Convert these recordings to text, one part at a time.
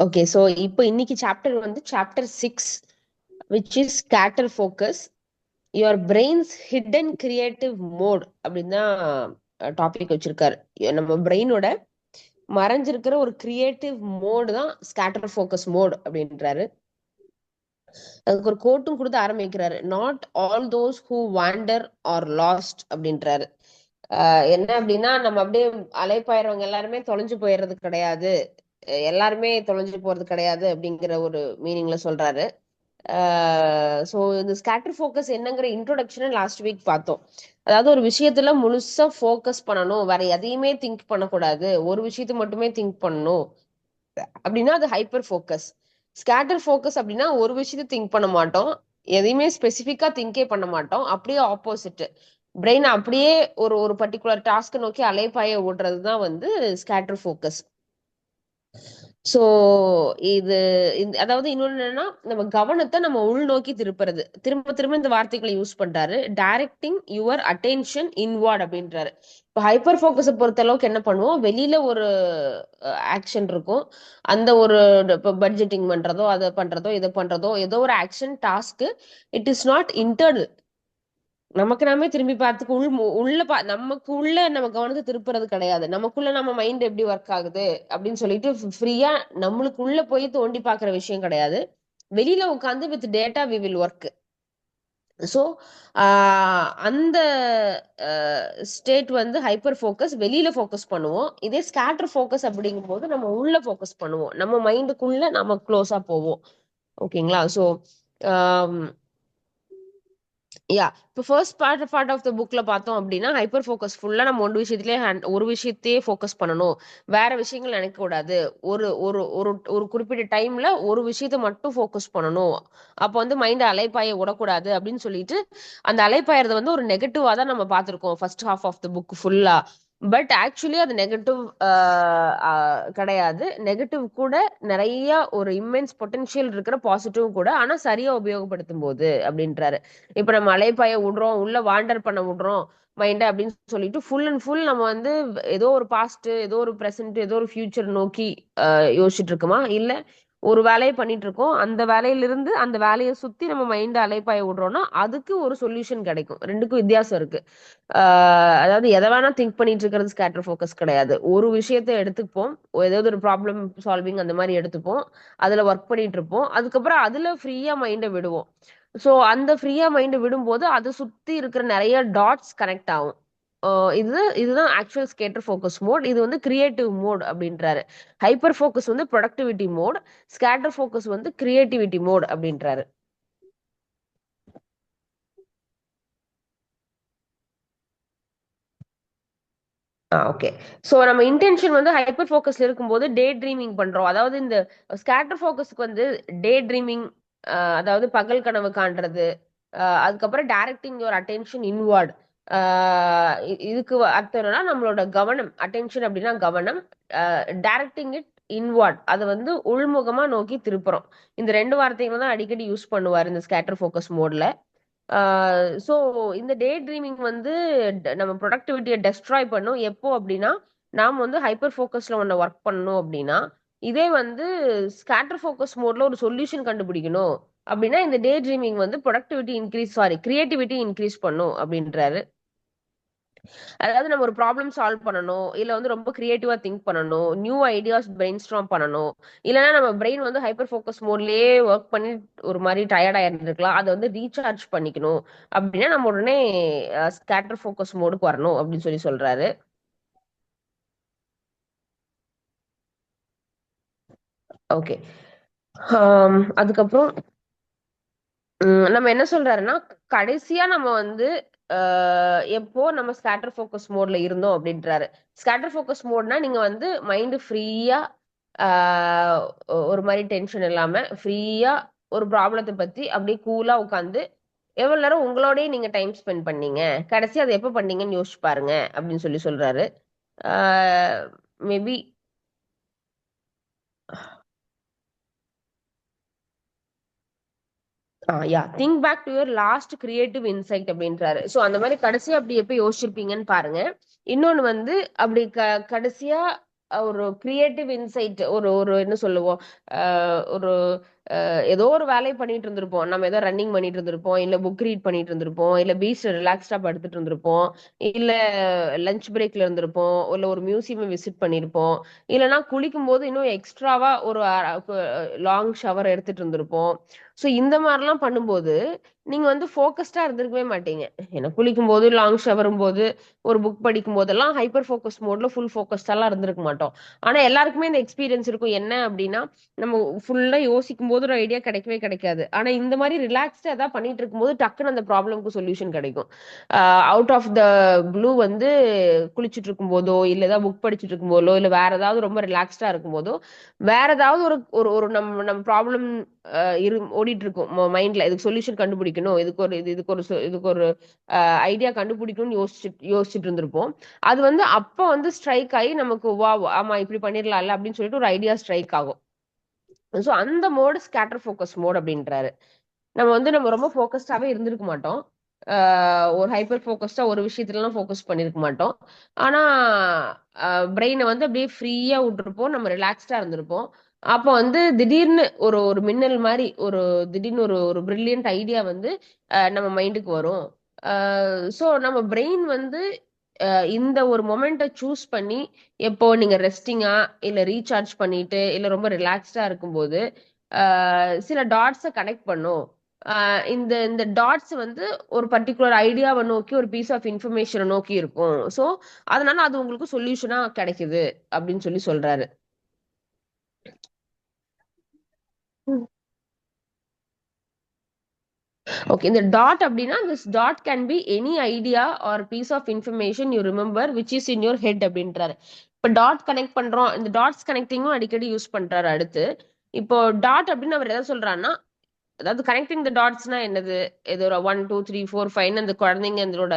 Okay, so இப்போ இன்னைக்கு chapter வந்து chapter 6, which is scatter focus, your brains hidden creative mode அப்படின்னு தான் டாபிக் வச்சிருக்காரு. நம்ம பிரெயினோட மறைஞ்சிருக்கிற ஒரு கிரியேட்டிவ் மோடு தான் ஸ்கேட்டர் ஃபோக்கஸ் மோட் அப்படின்றாரு. அதுக்கு ஒரு கோட்டும் கொடுத்து ஆரம்பிக்கிறாரு. Not all those who wander are lost அப்படின்றாரு. என்ன அப்படின்னா, நம்ம அப்படியே அலைப்பாயிரவங்க எல்லாருமே தொலைஞ்சு போயிடுறது கிடையாது, எல்லாருமே தொலைஞ்சு போறது கிடையாது அப்படிங்கிற ஒரு மீனிங்ல சொல்றாரு. ஸோ இந்த ஸ்கேட்டர் ஃபோக்கஸ் என்னங்கிற இன்ட்ரோடக்ஷனை லாஸ்ட் வீக் பார்த்தோம். அதாவது ஒரு விஷயத்துல முழுசா ஃபோக்கஸ் பண்ணணும், வேற எதையுமே திங்க் பண்ணக்கூடாது, ஒரு விஷயத்த மட்டுமே திங்க் பண்ணணும் அப்படின்னா அது ஹைப்பர் ஃபோக்கஸ். ஸ்கேட்டர் ஃபோக்கஸ் அப்படின்னா ஒரு விஷயத்த திங்க் பண்ண மாட்டோம், எதையுமே ஸ்பெசிஃபிக்கா திங்கே பண்ண மாட்டோம், அப்படியே ஆப்போசிட். பிரெயின் அப்படியே ஒரு ஒரு பர்டிகுலர் டாஸ்க் நோக்கி அலைப்பாய ஓடுறது தான் வந்து ஸ்கேட்டர் ஃபோக்கஸ். சோ இது அதாவது இன்னொன்னு என்னன்னா, நம்ம கவனத்தை நம்ம உள்நோக்கி திருப்புறது. திரும்ப திரும்ப இந்த வார்த்தைகளை யூஸ் பண்றாரு. டைரக்டிங் யுவர் அட்டென்ஷன் இன்வார்ட் அப்படின்றாரு. இப்போ ஹைப்பர் ஃபோக்கஸை பொறுத்த அளவுக்கு என்ன பண்ணுவோம், வெளியில ஒரு ஆக்ஷன் இருக்கும், அந்த ஒரு இப்போ பட்ஜெட்டிங் பண்றதோ, அதை பண்றதோ, இதை பண்றதோ, ஏதோ ஒரு action task, it is not internal. நமக்கு நாமே திரும்பி பார்த்துக்கு நமக்கு உள்ள நம்ம கவனத்தை திருப்புறது கிடையாது. நமக்குள்ள நம்ம மைண்ட் எப்படி ஒர்க் ஆகுது அப்படின்னு சொல்லிட்டு ஃப்ரீயா நம்மளுக்கு உள்ள போய் தோண்டி பார்க்குற விஷயம் கிடையாது. வெளியில உட்காந்து with data we will work. So அந்த ஸ்டேட் வந்து ஹைப்பர் ஃபோக்கஸ், வெளியில ஃபோக்கஸ் பண்ணுவோம். இதே ஸ்கேட்டர் ஃபோக்கஸ் அப்படிங்கும்போது நம்ம உள்ள ஃபோக்கஸ் பண்ணுவோம், நம்ம மைண்டுக்குள்ள நம்ம க்ளோஸா போவோம். ஓகேங்களா? ஸோ யா, இப்போ ஃபர்ஸ்ட் பார்ட் ஆஃப் த புக்ல பார்த்தோம் அப்படின்னா, ஹைப்பர் ஃபோக்கஸ் ஃபுல்லா நம்ம ஒரு விஷயத்தையே ஃபோக்கஸ் பண்ணணும், வேற விஷயங்கள் நினைக்க கூடாது, ஒரு ஒரு ஒரு ஒரு குறிப்பிட்ட டைம்ல ஒரு விஷயத்த மட்டும் ஃபோக்கஸ் பண்ணணும், அப்போ வந்து மைண்ட் அலைப்பாய விடக்கூடாது அப்படின்னு சொல்லிட்டு அந்த அலைப்பாயறத வந்து ஒரு நெகட்டிவா தான் நம்ம பார்த்திருக்கோம் first half of the book ஃபுல்லா. பட் ஆக்சுவலி அது நெகட்டிவ் கிடையாது. நெகட்டிவ் கூட நிறைய ஒரு இம்மென்ஸ் பொட்டன்ஷியல் இருக்கிற பாசிட்டிவ் கூட, ஆனா சரியா உபயோகப்படுத்தும் போது அப்படின்றாரு. இப்ப நம்ம அலைப்பாய விடுறோம், உள்ள வாண்டர் பண்ண விடுறோம் மைண்ட் அப்படின்னு சொல்லிட்டு ஃபுல் அண்ட் ஃபுல் நம்ம வந்து ஏதோ ஒரு பாஸ்ட், ஏதோ ஒரு பிரசன்ட், ஏதோ ஒரு ஃபியூச்சர் நோக்கி யோசிச்சுட்டு இருக்குமா, இல்ல ஒரு வேலையை பண்ணிட்டு இருக்கோம், அந்த வேலையிலிருந்து அந்த வேலையை சுத்தி நம்ம மைண்ட் அலைப்பாய விடுறோம்னா அதுக்கு ஒரு சொல்யூஷன் கிடைக்கும். ரெண்டுக்கும் வித்தியாசம் இருக்கு. அதாவது எதை வேணா திங்க் பண்ணிட்டு இருக்கிறது ஸ்கேட்டர் ஃபோக்கஸ் கிடையாது. ஒரு விஷயத்தை எடுத்துப்போம், ஏதாவது ஒரு ப்ராப்ளம் சால்விங் அந்த மாதிரி எடுத்துப்போம், அதுல ஒர்க் பண்ணிட்டு இருப்போம், அதுக்கப்புறம் அதுல ஃப்ரீயா மைண்டை விடுவோம். ஸோ அந்த ஃப்ரீயா மைண்ட் விடும்போது அதை சுத்தி இருக்கிற நிறைய டாட்ஸ் கனெக்ட் ஆகும். இதுதான் ஆக்சுவல் ஸ்கேட்டர் ஃபோக்கஸ் மோட். இது வந்து கிரியேட்டிவ் மோட் அப்படின்றாரு. ஹைப்பர் ஃபோக்கஸ் வந்து ப்ரொடக்டிவிட்டி மோட், ஸ்கேட்டர் ஃபோக்கஸ் வந்து கிரியேட்டிவிட்டி மோட் அப்படின்றாரு. ஓகே. ஸோ நம்ம இன்டென்ஷன் வந்து ஹைப்பர் ஃபோக்கஸ்ல இருக்கும்போது டே ட்ரீமிங் பண்றோம். அதாவது இந்த ஸ்கேட்டர் ஃபோக்கஸ்க்கு வந்து டே ட்ரீமிங், அதாவது பகல் கனவு காண்றது, அதுக்கப்புறம் டைரக்டிங் யுவர் அட்டென்ஷன் இன்வார்ட். இதுக்கு அர்த்தம் என்னன்னா, நம்மளோட கவனம், அட்டென்ஷன் அப்படின்னா கவனம், டைரக்டிங் இட் இன்வார்ட், அதை வந்து உள்முகமா நோக்கி திருப்புறோம். இந்த ரெண்டு வார்த்தைகளை தான் அடிக்கடி யூஸ் பண்ணுவார் இந்த ஸ்கேட்டர் ஃபோக்கஸ் மோட்ல. ஸோ இந்த டே ட்ரீமிங் வந்து நம்ம ப்ரொடக்டிவிட்டியை டெஸ்ட்ராய் பண்ணும். எப்போ அப்படின்னா, நாம் வந்து ஹைப்பர் ஃபோக்கஸ்ல ஒன்று ஒர்க் பண்ணணும் அப்படின்னா, இதே வந்து ஸ்கேட்டர் ஃபோக்கஸ் மோட்ல ஒரு சொல்யூஷன் கண்டுபிடிக்கணும் அப்படின்னா, இந்த டே ட்ரீமிங் வந்து productivity increase, sorry, creativity increase பண்ணும் அப்படின்றாரு. அதாவது நம்ம ஒரு ப்ராப்ளம் சால்வ் பண்ணணும், இல்ல வந்து ரொம்ப கிரியேட்டிவா திங்க் பண்ணணும், நியூ ஐடியாஸ் பிரெயின் ஸ்டார்ம் பண்ணணும், இல்லைன்னா நம்ம பிரெயின் வந்து ஹைப்பர் ஃபோக்கஸ் மோட்லயே ஒர்க் பண்ணி ஒரு மாதிரி டயர்டா இருந்திருக்கலாம், அதை வந்து ரீசார்ஜ் பண்ணிக்கணும் அப்படின்னா நம்ம உடனே ஸ்கேட்டர் ஃபோக்கஸ் மோடுக்கு வரணும் அப்படின்னு சொல்லி சொல்றாரு. ஓகே. அதுக்கப்புறம் நம்ம என்ன சொல்றாருன்னா, கடைசியா நம்ம வந்து எப்போ நம்ம ஸ்கேட்டர் ஃபோக்கஸ் மோட்ல இருந்தோம் அப்படின்றாரு. ஸ்கேட்டர் ஃபோக்கஸ் மோட்னா நீங்க வந்து மைண்ட் ஃப்ரீயா, ஒரு மாதிரி டென்ஷன் இல்லாம ஃப்ரீயா ஒரு ப்ராப்ளத்தை பத்தி அப்படியே கூலா உட்காந்து எவ்வளவு நேரம் உங்களோடய நீங்க டைம் ஸ்பெண்ட் பண்ணீங்க, கடைசி அதை எப்ப பண்ணீங்கன்னு யோசிச்சு பாருங்க அப்படின்னு சொல்லி சொல்றாரு. Maybe ya think back to your lost creative insight அப்படின்றாரு. ஸோ அந்த மாதிரி கடைசியா அப்படி எப்ப யோசிச்சிருப்பீங்கன்னு பாருங்க. இன்னொன்னு வந்து அப்படி கடைசியா ஒரு கிரியேட்டிவ் இன்சைட், ஒரு ஒரு என்ன சொல்லுவோம், ஒரு ஏதோ ஒரு வேலையை பண்ணிட்டு இருந்திருப்போம். நம்ம ஏதோ ரன்னிங் பண்ணிட்டு இருந்திருப்போம், இல்ல புக் ரீட் பண்ணிட்டு இருந்திருப்போம், இல்ல பீச்ல ரிலாக்ஸ்டா படுத்துட்டு இருந்திருப்போம், இல்ல லஞ்ச் பிரேக்ல இருந்திருப்போம், இல்ல ஒரு மியூசியம் விசிட் பண்ணிருப்போம், இல்லைன்னா குளிக்கும் போது இன்னும் எக்ஸ்ட்ராவா ஒரு லாங் ஷவர் எடுத்துட்டு இருந்திருப்போம். ஸோ இந்த மாதிரிலாம் பண்ணும்போது நீங்க வந்து ஃபோக்கஸ்டா இருந்திருக்கவே மாட்டீங்க. ஏன்னா குளிக்கும் போது, லாங் ஷவரும் போது, ஒரு புக் படிக்கும் போதெல்லாம் ஹைப்பர் ஃபோக்கஸ் மோட்ல ஃபுல் ஃபோக்கஸ்டாலாம் இருந்திருக்க மாட்டோம். ஆனா எல்லாருக்குமே இந்த எக்ஸ்பீரியன்ஸ் இருக்கும். என்ன அப்படின்னா, நம்ம ஃபுல்லா யோசிக்கும் போது ஒரு ஐடியா கிடைக்கவே கிடைக்காது. ஆனா இந்த மாதிரி ரிலாக்ஸ்டா ஏதாவது பண்ணிட்டு இருக்கும்போது டக்குன்னு அந்த ப்ராப்ளம்க்கு சொல்யூஷன் கிடைக்கும். அவுட் ஆஃப் த ப்ளூ வந்து குளிச்சுட்டு இருக்கும் போதோ, இல்ல ஏதாவது புக் படிச்சுட்டு இருக்கும் போதோ, இல்ல வேற ஏதாவது ரொம்ப ரிலாக்ஸ்டா இருக்கும் போதோ, வேற ஏதாவது ஒரு ஒரு ஒரு நம்ம நம்ம ப்ராப்ளம் ஓடிட்டு இருக்கும் மைண்ட்ல. இதுக்கு சொல்யூஷன் கண்டுபிடிக்கணும், இதுக்கு ஒரு ஐடியா கண்டுபிடிக்கணும்னு யோசிச்சுட்டு இருந்திருப்போம். அது வந்து அப்ப வந்து ஸ்ட்ரைக் ஆகி நமக்கு வா ஆமா இப்படி பண்ணிடலாம்ல அப்படின்னு சொல்லிட்டு ஒரு ஐடியா ஸ்ட்ரைக் ஆகும். ஸோ அந்த மோடு ஸ்கேட்டர் ஃபோக்கஸ் மோட் அப்படின்றாரு. நம்ம ரொம்ப ஃபோக்கஸ்டாவே இருந்திருக்க மாட்டோம். ஒரு ஹைப்பர் ஃபோக்கஸ்டா ஒரு விஷயத்துலலாம் ஃபோக்கஸ் பண்ணிருக்க மாட்டோம். ஆனா பிரெயினை வந்து அப்படியே ஃப்ரீயா விட்டுருப்போம். நம்ம ரிலாக்ஸ்டா இருந்திருப்போம். அப்போ வந்து திடீர்னு ஒரு ஒரு மின்னல் மாதிரி திடீர்னு ஒரு ஒரு பிரில்லியன்ட் ஐடியா வந்து நம்ம மைண்டுக்கு வரும். ஸோ நம்ம பிரெயின் வந்து இந்த ஒரு மொமெண்ட்டை சூஸ் பண்ணி, எப்போ நீங்க ரெஸ்டிங்கா, இல்ல ரீசார்ஜ் பண்ணிட்டு, இல்ல ரொம்ப ரிலாக்ஸ்டா இருக்கும்போது சில டாட்ஸை கனெக்ட் பண்ணும். இந்த இந்த டாட்ஸ் வந்து ஒரு பர்டிகுலர் ஐடியாவை நோக்கி, ஒரு பீஸ் ஆஃப் இன்ஃபர்மேஷனை நோக்கி இருக்கும். ஸோ அதனால அது உங்களுக்கு சொல்யூஷனா கிடைக்குது அப்படின்னு சொல்லி சொல்றாரு. ஓகே, இந்த டாட் அப்படின்னா, this dot can be any idea or piece of information you remember which is in your head அப்படின்றாரு. இப்போ டாட் கனெக்ட் பண்றோம், இந்த டாட்ஸ் கனெக்டிங்கும் அடிக்கடி யூஸ் பண்றாரு. அடுத்து இப்போ டாட் அப்படின்னு அவர் எதாவது சொல்றாருன்னா, அதாவது கனெக்டிங் த டாட்ஸ்னா என்னது? ஏதோ ஒரு 1 2 3 4 5 அந்த குழந்தைங்க அதோட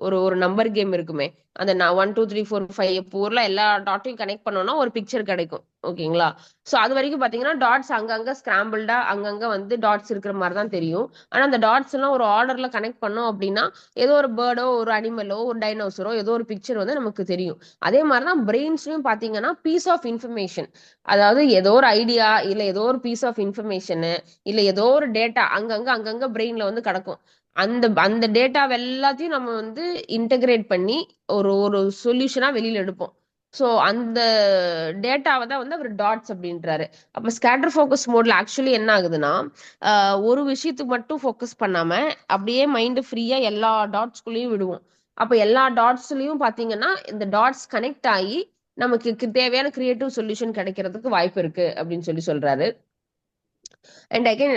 ஒரு ஒரு நம்பர் கேம் இருக்குமே, அந்த 1 2 3 4 5 ஊர்ல எல்லா டாட்டையும் கனெக்ட் பண்ணோம்னா ஒரு பிக்சர் கிடைக்கும். ஓகேங்களா? சோ அது வரைக்கும் பாத்தீங்கன்னா டாட்ஸ் அங்கங்க ஸ்கிராம்பிள்டா அங்கங்க வந்து டாட்ஸ் இருக்கிற மாதிரி தான் தெரியும். ஆனா அந்த டாட்ஸ் எல்லாம் ஒரு ஆர்டர்ல கனெக்ட் பண்ணோம் அப்படின்னா ஏதோ ஒரு பேர்டோ, ஒரு அனிமலோ, ஒரு டைனோசரோ ஏதோ ஒரு பிக்சர் வந்து நமக்கு தெரியும். அதே மாதிரிதான் பிரெயின்ஸ்லயும் பாத்தீங்கன்னா பீஸ் ஆஃப் இன்ஃபர்மேஷன், அதாவது ஏதோ ஒரு ஐடியா இல்ல ஏதோ ஒரு பீஸ் ஆஃப் இன்ஃபர்மேஷன் இல்ல ஏதோ ஒரு டேட்டா அங்கங்க பிரெயின்ல வந்து கிடக்கும். அந்த அந்த டேட்டா எல்லாத்தையும் நம்ம வந்து இன்டகிரேட் பண்ணி ஒரு ஒரு சொல்யூஷனா வெளியில எடுப்போம். சோ அந்த டேட்டாவை தான் வந்து அவர் டாட்ஸ் அப்படின்றாரு. அப்ப ஸ்கேட்டர் ஃபோக்கஸ் மோட்ல ஆக்சுவலி என்ன ஆகுதுன்னா, ஒரு விஷயத்துக்கு மட்டும் ஃபோக்கஸ் பண்ணாம அப்படியே மைண்ட் ஃப்ரீயா எல்லா டாட்ஸ்குள்ளேயும் விடுவோம். அப்ப எல்லா டாட்ஸ்லயும் பாத்தீங்கன்னா இந்த டாட்ஸ் கனெக்ட் ஆகி நமக்கு தேவையான கிரியேட்டிவ் சொல்யூஷன் கிடைக்கிறதுக்கு வாய்ப்பு இருக்கு அப்படின்னு சொல்லி சொல்றாரு. And again,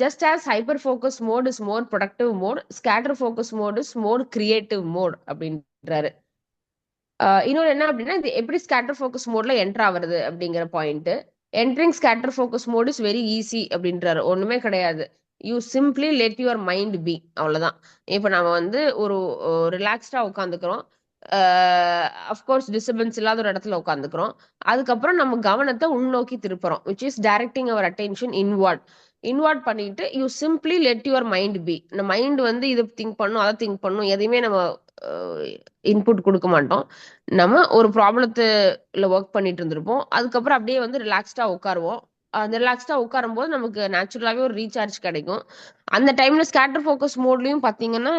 just as hyper focus mode is more productive mode, scatter focus mode is more creative mode அப்படின்றாரு. இன்னொரு என்ன அப்படின்னா, இது எப்படி ஸ்கேட்டர் ஃபோக்கஸ் மோட்ல என்டர் ஆகுறது அப்படிங்கிற point. Entering scatter focus mode is very easy அப்படின்றாரு. ஒண்ணுமே கிடையாது. You simply let your mind be, அவ்வளவுதான். இப்ப நம்ம வந்து ஒரு ரிலாக்ஸ்டா உட்காந்துக்கிறோம். அஃப்கோர்ஸ் டிஸ்டர்பன்ஸ் இல்லாத ஒரு இடத்துல உட்காந்துக்கிறோம். அதுக்கப்புறம் நம்ம கவனத்தை உள்நோக்கி திருப்புறோம், which is directing our attention inward. Inward பண்ணிட்டு you simply let your mind be. இந்த மைண்ட் வந்து இதை திங்க் பண்ணும், அதை திங்க் பண்ணும், எதையுமே நம்ம இன்புட் கொடுக்க மாட்டோம். நம்ம ஒரு ப்ராப்ளத்துல ஒர்க் பண்ணிட்டு இருந்திருப்போம். அதுக்கப்புறம் அப்படியே வந்து ரிலாக்ஸ்டா உட்காருவோம். அந்த ரிலாக்ஸ்டா உட்காரும் போது நமக்கு நேச்சுரலாவே ஒரு ரீசார்ஜ் கிடைக்கும். அந்த டைம்ல ஸ்கேட்டர் ஃபோக்கஸ் மோட்லயும் பாத்தீங்கன்னா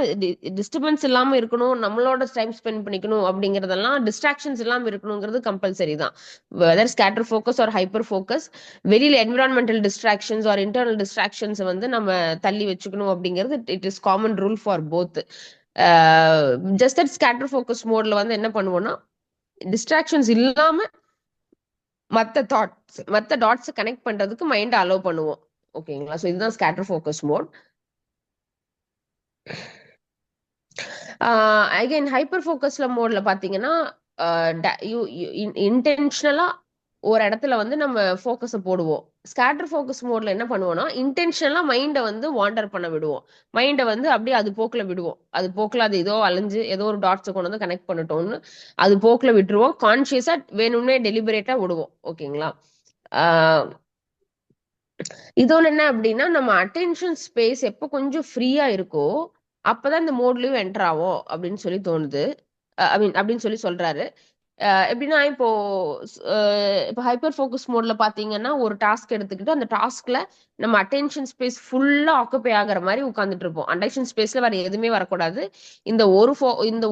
டிஸ்டர்பன்ஸ் இல்லாம இருக்கணும், நம்மளோட டைம் ஸ்பெண்ட் பண்ணிக்கணும் அப்படிங்கறதெல்லாம், டிஸ்ட்ராக்ஷன்ஸ் இல்லாம இருக்கணுங்கிறது கம்பல்சரி தான். Whether scatter focus or hyper focus, வெளியில environmental distractions or internal distractions வந்து நம்ம தள்ளி வச்சுக்கணும் அப்படிங்கிறது it is common rule for both. Just that scatter focus மோட்ல வந்து என்ன பண்ணுவோம்னா, டிஸ்ட்ராக்ஷன்ஸ் இல்லாம மத்த டாட்ஸ் கனெக்ட் பண்றதுக்கு மைண்ட் அலோவ் பண்ணுவோம். ஓகேங்களா? சோ இதுதான் scatter focus mode. Again hyper ஃபோக்கஸ்ல மோட்ல பாத்தீங்கன்னா, இன்டென்ஷனலா ஒரு இடத்துல வந்து நம்ம ஃபோக்கஸ போடுவோம். ஸ்கேட்டர் ஃபோக்கஸ் மோட்ல என்ன பண்ணுவோம்னா, இன்டென்ஷனலா மைண்ட வந்து வாண்டர் பண்ண விடுவோம். மைண்ட வந்து அப்படியே அது போக்குல விடுவோம். அது போக்குல அது ஏதோ அலைஞ்சு ஏதோ ஒரு டாட்ஸை கொண்டு வந்து கனெக்ட் பண்ணட்டோம்னு அது போக்குல விட்டுருவோம். கான்சியஸா வேணும்னே டெலிபரேட்டா விடுவோம். ஓகேங்களா? இதோட என்ன அப்படின்னா நம்ம அட்டென்ஷன் ஸ்பேஸ் எப்போ கொஞ்சம் ஃப்ரீயா இருக்கோ அப்பதான் இந்த மோட்லயும் என்டர் ஆகும் அப்படின்னு சொல்லி தோணுது. ஐ மீன் அப்படின்னு சொல்லி சொல்றாரு. எப்படின்னா இப்போ ஹைப்பர் ஃபோக்கஸ் மோட்ல பாத்தீங்கன்னா ஒரு டாஸ்க் எடுத்துக்கிட்டு அந்த டாஸ்க்ல நம்ம அட்டென்ஷன் ஸ்பேஸ் ஃபுல்லா ஆக்குபை ஆகுற மாதிரி உட்காந்துட்டு இருப்போம். அட்டென்ஷன் ஸ்பேஸ்ல வேற எதுவுமே வரக்கூடாது. இந்த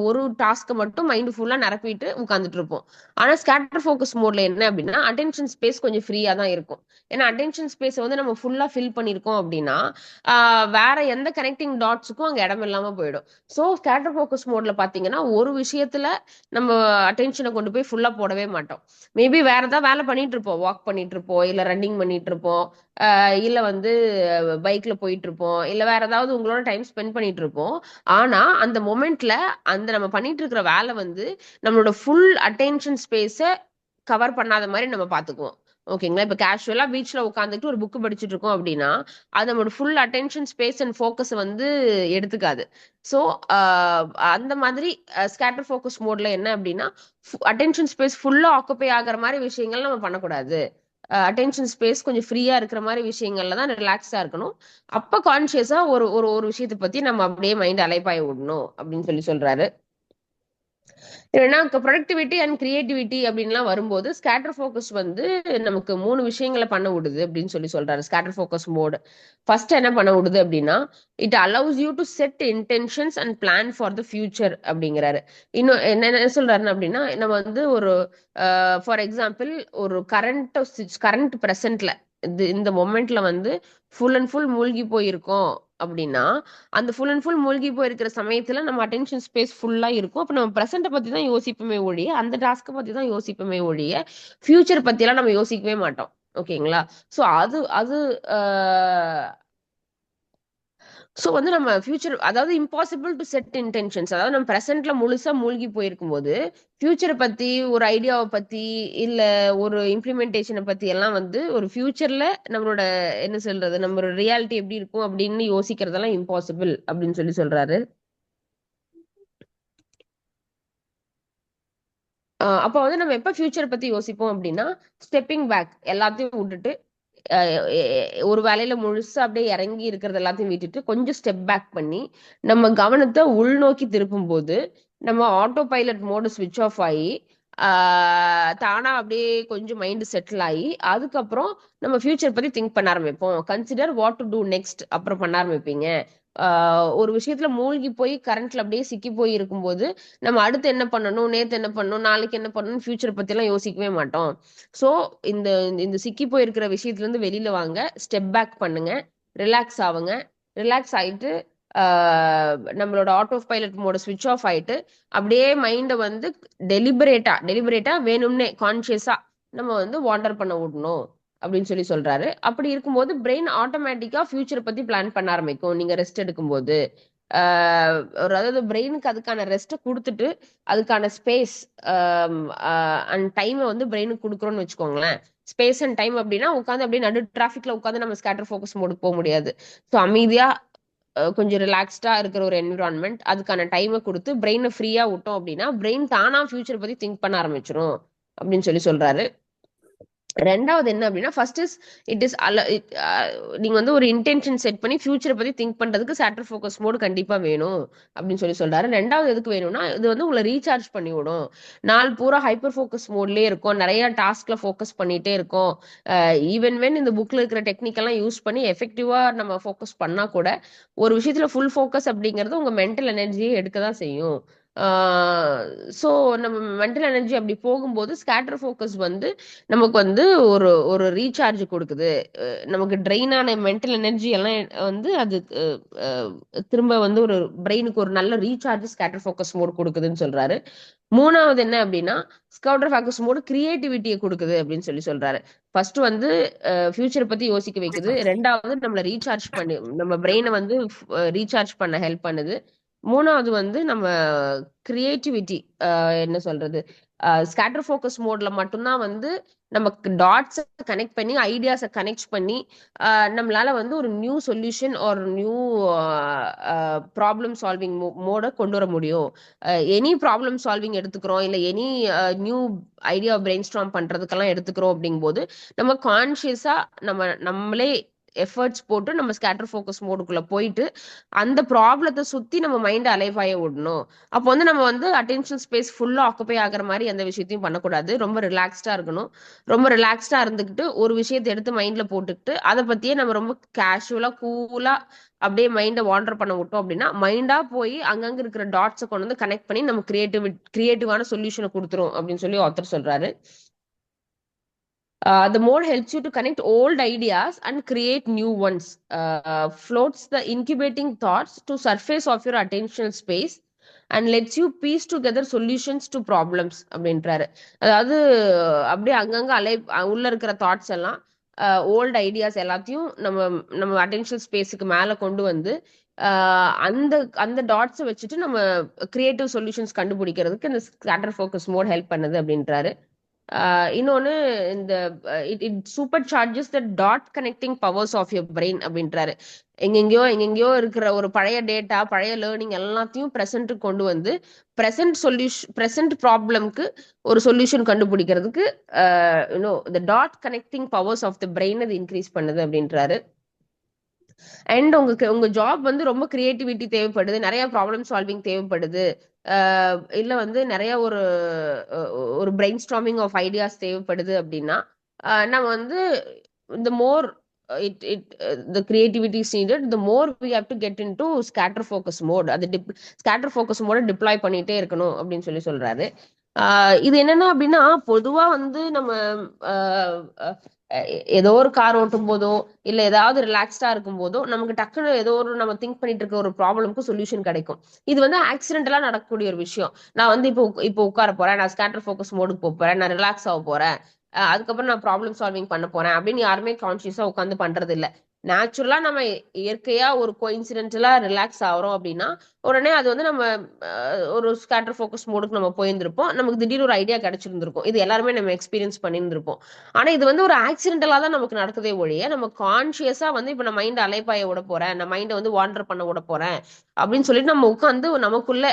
ஒரு டாஸ்க்கை மட்டும் மைண்ட் ஃபுல்லா நிரப்பிட்டு உட்காந்துட்டு இருப்போம். ஆனா ஸ்கேட்டர் ஃபோக்கஸ் மோட்ல என்ன அப்படின்னா அட்டென்ஷன் ஸ்பேஸ் கொஞ்சம் ஃப்ரீயா தான் இருக்கும். ஏன்னா அட்டென்ஷன் ஸ்பேஸ் வந்து நம்ம ஃபுல்லா ஃபில் பண்ணிருக்கோம் அப்படின்னா வேற எந்த கனெக்டிங் டாட்ஸுக்கும் அங்க இடம் இல்லாம போயிடும். ஸோ ஸ்கேட்டர் ஃபோக்கஸ் மோட்ல பாத்தீங்கன்னா ஒரு விஷயத்துல நம்ம அட்டென்ஷனை கொண்டு போய் ஃபுல்லா போடவே மாட்டோம். மேபி வேற ஏதாவது வேலை பண்ணிட்டு இருப்போம், வாக் பண்ணிட்டு இருப்போம், இல்ல ரன்னிங் பண்ணிட்டு இருப்போம், இல்ல வந்து பைக்ல போயிட்டு இருப்போம், இல்ல வேற ஏதாவது உங்களோட டைம் ஸ்பெண்ட் பண்ணிட்டு இருப்போம். ஆனா அந்த மொமெண்ட்ல அந்த நம்ம பண்ணிட்டு இருக்கிற வேலை வந்து நம்மளோட ஃபுல் அட்டென்ஷன் ஸ்பேஸ கவர் பண்ணாத மாதிரி நம்ம பாத்துக்குவோம். ஓகேங்களா? இப்ப கேஷுவலா பீச்ல உட்காந்துட்டு ஒரு புக் படிச்சுட்டு இருக்கோம் அப்படின்னா அது நம்மளோட full attention space and focus வந்து எடுத்துக்காது. ஸோ அந்த மாதிரி ஸ்கேட்டர் ஃபோக்கஸ் மோட்ல என்ன அப்படின்னா அட்டென்ஷன் ஸ்பேஸ் ஃபுல்லா ஆக்குபை ஆகுற மாதிரி விஷயங்கள் நம்ம பண்ணக்கூடாது. அட்டென்ஷன் ஸ்பேஸ் கொஞ்சம் ஃப்ரீயா இருக்கிற மாதிரி விஷயங்கள்ல தான் ரிலாக்ஸா இருக்கணும். அப்ப கான்சியஸா ஒரு ஒரு ஒரு விஷயத்தை பத்தி நம்ம அப்படியே மைண்ட் அலைப்பாய விடணும் அப்படின்னு சொல்லி சொல்றாரு. ஏன்னா ப்ரொடக்டிவிட்டி அண்ட் கிரியேட்டிவிட்டி அப்படின்லாம் வரும்போது ஸ்கேட்டர் ஃபோக்கஸ் வந்து நமக்கு 3 விஷயங்களை பண்ண விடுது அப்படின்னு சொல்லி சொல்றாரு ஸ்கேட்டர் ஃபோக்கஸ் மோட். ஃபர்ஸ்ட் என்ன பண்ண விடுது அப்படின்னா it allows you to set intentions and plan for the future அப்படிங்கிறாரு. இன்னும் என்ன சொல்றாருன்னு அப்படின்னா நம்ம வந்து ஒரு ஃபார் எக்ஸாம்பிள் ஒரு கரண்ட் ப்ரெசென்ட்ல இந்த மொமெண்ட்ல வந்து ஃபுல் அண்ட் ஃபுல் மூழ்கி போயிருக்கோம் அப்படின்னா அந்த ஃபுல் அண்ட் ஃபுல் மூழ்கி போயிருக்கிற சமயத்துல நம்ம அட்டென்ஷன் ஸ்பேஸ் ஃபுல்லா இருக்கும். அப்ப நம்ம பிரசன்ட பத்தி தான் யோசிப்போமே ஒழிய அந்த டாஸ்க பத்தி தான் யோசிப்போமே ஒழிய ஃபியூச்சர் பத்தி எல்லாம் நம்ம யோசிக்கவே மாட்டோம். ஓகேங்களா? சோ அது அது சோ வந்து நம்ம ஃபியூச்சர் அதாவது இம்பாசிபிள் டு செட் இன்டென்ஷன்ஸ் அதாவது நம்ம பிரசன்ட்ல முழுசா மூழ்கி போயிருக்கும் போது ஃபியூச்சரை பத்தி ஒரு ஐடியாவை பத்தி இல்ல ஒரு இம்ப்ளிமெண்டேஷனை பத்தி எல்லாம் வந்து ஒரு ஃபியூச்சர்ல நம்மளோட என்ன சொல்றது நம்மளோட ரியாலிட்டி எப்படி இருக்கும் அப்படின்னு யோசிக்கிறதெல்லாம் இம்பாசிபிள் அப்படின்னு சொல்லி சொல்றாரு. அப்ப வந்து நம்ம எப்ப ஃபியூச்சர் பத்தி யோசிப்போம் அப்படின்னா ஸ்டெப்பிங் பேக் எல்லாத்தையும் விட்டுட்டு ஒரு வேலையில முழுசா அப்படியே இறங்கி இருக்கிறது எல்லாத்தையும் விட்டுட்டு கொஞ்சம் ஸ்டெப் பேக் பண்ணி நம்ம கவனத்தை உள்நோக்கி திருப்பும் போது நம்ம ஆட்டோ பைலட் மோடு ஸ்விட்ச் ஆஃப் ஆகி தானா அப்படியே கொஞ்சம் மைண்ட் செட்டில் ஆகி அதுக்கப்புறம் நம்ம ஃபியூச்சர் பத்தி திங்க் பண்ண ஆரம்பிப்போம். Consider what to do next அப்புறம் பண்ண ஆரம்பிப்பீங்க. ஒரு விஷயத்துல மூழ்கி போய் கரண்ட்ல அப்படியே சிக்கி போய் இருக்கும்போது நம்ம அடுத்து என்ன பண்ணணும், நேத்து என்ன பண்ணணும், நாளைக்கு என்ன பண்ணணும், ஃபியூச்சர் பத்தி எல்லாம் யோசிக்கவே மாட்டோம். சோ இந்த இந்த சிக்கி போயிருக்கிற விஷயத்துல இருந்து வெளியில வாங்க, ஸ்டெப் பேக் பண்ணுங்க, ரிலாக்ஸ் ஆவுங்க. ரிலாக்ஸ் ஆயிட்டு நம்மளோட ஆட்டோ பைலட் மோட ஸ்விட்ச் ஆஃப் ஆயிட்டு அப்படியே மைண்ட வந்து டெலிபரேட்டா வேணும்னே கான்சியஸா நம்ம வந்து வாண்டர் பண்ண விடணும் அப்படின்னு சொல்லி சொல்றாரு. அப்படி இருக்கும்போது பிரெயின் ஆட்டோமேட்டிக்கா ஃபியூச்சர் பத்தி பிளான் பண்ண ஆரம்பிக்கும் நீங்க ரெஸ்ட் எடுக்கும்போது. அதாவது பிரெயினுக்கு அதுக்கான ரெஸ்ட்டை கொடுத்துட்டு அதுக்கான ஸ்பேஸ் அண்ட் டைமை வந்து பிரெயினுக்கு கொடுக்குறோம்னு வச்சுக்கோங்களேன். ஸ்பேஸ் அண்ட் டைம் அப்படின்னா உட்காந்து அப்படியே நடு டிராஃபிக்ல உட்காந்து நம்ம ஸ்கேட்டர் ஃபோக்கஸ் மோடுக்கு போக முடியாது. ஸோ அமைதியா கொஞ்சம் ரிலாக்ஸ்டா இருக்கிற ஒரு என்விரான்மெண்ட் அதுக்கான டைமை கொடுத்து பிரெயினை ஃப்ரீயா விட்டோம் அப்படின்னா பிரெயின் தானா ஃபியூச்சர் பத்தி திங்க் பண்ண ஆரம்பிச்சிடும் அப்படின்னு சொல்லி சொல்றாரு. ரெண்டாவது என்ன அப்படின்னா ஃபர்ஸ்ட் இஸ் இட் இஸ் நீங்க வந்து ஒரு இன்டென்ஷன் செட் பண்ணி ஃபியூச்சரை பத்தி திங்க் பண்றதுக்கு சாட்டர் ஃபோக்கஸ் மோடு கண்டிப்பா வேணும் அப்படின்னு சொல்லி சொல்றாரு. ரெண்டாவது எதுக்கு வேணும்னா இது வந்து உங்களை ரீசார்ஜ் பண்ணி விடும். நாள் பூரா ஹைப்பர் ஃபோக்கஸ் மோட்லயே இருக்கும், நிறைய டாஸ்க்ல ஃபோக்கஸ் பண்ணிட்டே இருக்கும். ஈவன் வென் இந்த புக்ல இருக்கிற டெக்னிக்கெல்லாம் யூஸ் பண்ணி எஃபெக்டிவா நம்ம ஃபோக்கஸ் பண்ணா கூட ஒரு விஷயத்துல ஃபுல் ஃபோக்கஸ் அப்படிங்கிறது உங்க மென்டல் எனர்ஜியை எடுக்க தான் செய்யும். ஸோ நம்ம மென்டல் எனர்ஜி அப்படி போகும்போது ஸ்கேட்டர் ஃபோக்கஸ் வந்து நமக்கு வந்து ஒரு ஒரு ரீசார்ஜ் கொடுக்குது. நமக்கு ட்ரெயின் ஆன மென்டல் எனர்ஜி எல்லாம் வந்து அது திரும்ப வந்து ஒரு பிரெயினுக்கு ஒரு நல்ல ரீசார்ஜ் ஸ்கேட்டர் ஃபோக்கஸ் மோட் கொடுக்குதுன்னு சொல்றாரு. மூணாவது என்ன அப்படின்னா ஸ்கேட்டர் ஃபோக்கஸ் மோட் கிரியேட்டிவிட்டியை கொடுக்குது அப்படின்னு சொல்லி சொல்றாரு. ஃபர்ஸ்ட் வந்து ஃபியூச்சர் பத்தி யோசிக்க வைக்குது. ரெண்டாவது நம்மளை ரீசார்ஜ் பண்ணி நம்ம பிரெயினை வந்து ரீசார்ஜ் பண்ண ஹெல்ப் பண்ணுது. மூணாவது வந்து நம்ம கிரியேட்டிவிட்டி, என்ன சொல்றது, ஸ்கேட்டர் ஃபோக்கஸ் மோட்ல மட்டும்தான் வந்து நமக்கு டாட்ஸை கனெக்ட் பண்ணி ஐடியாஸை கனெக்ட் பண்ணி நம்மளால வந்து ஒரு நியூ சொல்யூஷன் ஒரு நியூ ப்ராப்ளம் சால்விங் மோட கொண்டு வர முடியும். எனி ப்ராப்ளம் சால்விங் எடுத்துக்கிறோம், இல்லை any new idea brainstorm பண்றதுக்கெல்லாம் எடுத்துக்கிறோம் அப்படிங்கும்போது நம்ம கான்சியஸா நம்மளே எஃபர்ட்ஸ் போட்டு நம்ம ஸ்கேட்டர் ஃபோக்கஸ் மோடுக்குள்ள போயிட்டு அந்த ப்ராப்ளத்தை சுத்தி நம்ம மைண்ட் அலைவ் ஆய விடணும். அப்போ வந்து நம்ம வந்து அட்டென்ஷன் ஸ்பேஸ் ஃபுல்லா ஆக்குபை ஆகுற மாதிரி எந்த விஷயத்தையும் பண்ணக்கூடாது. ரொம்ப ரிலாக்ஸ்டா இருக்கணும். ரொம்ப ரிலாக்ஸ்டா இருந்துக்கிட்டு ஒரு விஷயத்தை எடுத்து மைண்ட்ல போட்டுக்கிட்டு அதை பத்தியே நம்ம ரொம்ப கேஷுவலா கூலா அப்படியே மைண்டை வாண்டர் பண்ண விட்டோம் அப்படின்னா மைண்டா போய் அங்கங்க இருக்கிற டாட்ஸை கொண்டு வந்து கனெக்ட் பண்ணி நம்ம கிரியேட்டிவான சொல்யூஷனை கொடுத்துரும் அப்படின்னு சொல்லி ஆத்தர் சொல்றாரு. The mode helps you to connect old ideas and create new ones. Floats the incubating thoughts to surface of your attentional space and lets you piece together solutions to problems அப்படின்றாரு. அதாவது அப்படியே அங்கங்க உள்ள இருக்கிற thoughts எல்லாம் old ideas எல்லாத்தையும் நம்ம நம்ம அட்டென்ஷன் ஸ்பேஸுக்கு மேல கொண்டு வந்து அந்த அந்த டாட்ஸை வச்சுட்டு நம்ம கிரியேட்டிவ் சொல்யூஷன்ஸ் கண்டுபிடிக்கிறதுக்கு இந்த ஸ்கேட்டர் ஃபோக்கஸ் மோட் ஹெல்ப் பண்ணுது அப்படின்றாரு. இன்னொன்னு இந்த it supercharges the dot connecting powers of your brain அப்படின்றாரு. எங்கெங்கயோ இருக்கிற ஒரு பழைய டேட்டா பழைய லேர்னிங் எல்லாத்தையும் ப்ரெசென்ட்டுக்கு கொண்டு வந்து ப்ரெசென்ட் ப்ராப்ளம்க்கு ஒரு சொல்யூஷன் கண்டுபிடிக்கிறதுக்கு the dot connecting powers of the brain அது இன்க்ரீஸ் பண்ணுது அப்படின்றாரு. அண்ட் உங்க ஜாப் வந்து ரொம்ப கிரியேட்டிவிட்டி தேவைப்படுது, நிறைய ப்ராப்ளம் சால்விங் தேவைப்படுது, இல்ல வந்து நிறைய ஒரு பிரெயின் ஸ்டார்மிங் ஆஃப் ஐடியாஸ் தேவைப்படுது அப்படின்னா நம்ம வந்து the more the creativity is needed, the more we have to get into scatter focus mode. அது scatter focus mode deploy பண்ணிட்டே இருக்கணும் அப்படின்னு சொல்றாரு. இது என்னன்னா அப்படின்னா பொதுவா வந்து நம்ம ஏதோ ஒரு கார் ஓட்டும் போதோ இல்ல ஏதாவது ரிலாக்ஸ்டா இருக்கும் போதோ நமக்கு டக்குன்னு ஏதோ ஒரு நம்ம திங்க் பண்ணிட்டு இருக்க ஒரு ப்ராப்ளம்க்கு சொல்யூஷன் கிடைக்கும். இது வந்து ஆக்சிடென்டலா நடக்கக்கூடிய ஒரு விஷயம். நான் வந்து இப்போ உட்கார போறேன், நான் ஸ்கேட்டர் ஃபோக்கஸ் மோடுக்கு போறேன், நான் ரிலாக்ஸ் ஆக போறேன், அதுக்கப்புறம் நான் ப்ராப்ளம் சால்விங் பண்ண போறேன் அப்படின்னு யாருமே கான்சியஸா உட்காந்து பண்றது இல்ல. நேச்சுரலா நம்ம இயற்கையா ஒரு கோயின்சிடென்டலா ரிலாக்ஸ் ஆகிறோம் அப்படின்னா உடனே அது வந்து நம்ம ஒரு ஸ்கேட்டர் ஃபோக்கஸ் மோடுக்கு நம்ம போயிருந்திருப்போம், நமக்கு திடீர்னு ஒரு ஐடியா கிடைச்சிருந்திருக்கும். இது எல்லாருமே நம்ம எக்ஸ்பீரியன்ஸ் பண்ணியிருந்திருப்போம். ஆனா இது வந்து ஒரு ஆக்சிடென்டலா தான் நமக்கு நடக்குதே ஒழிய நம்ம கான்சியஸா வந்து இப்ப நான் மைண்ட் அலைப்பாய விட போறேன், நான் மைண்டை வந்து வாண்டர் பண்ண விட போறேன் அப்படின்னு சொல்லிட்டு நம்ம உட்காந்து நமக்குள்ள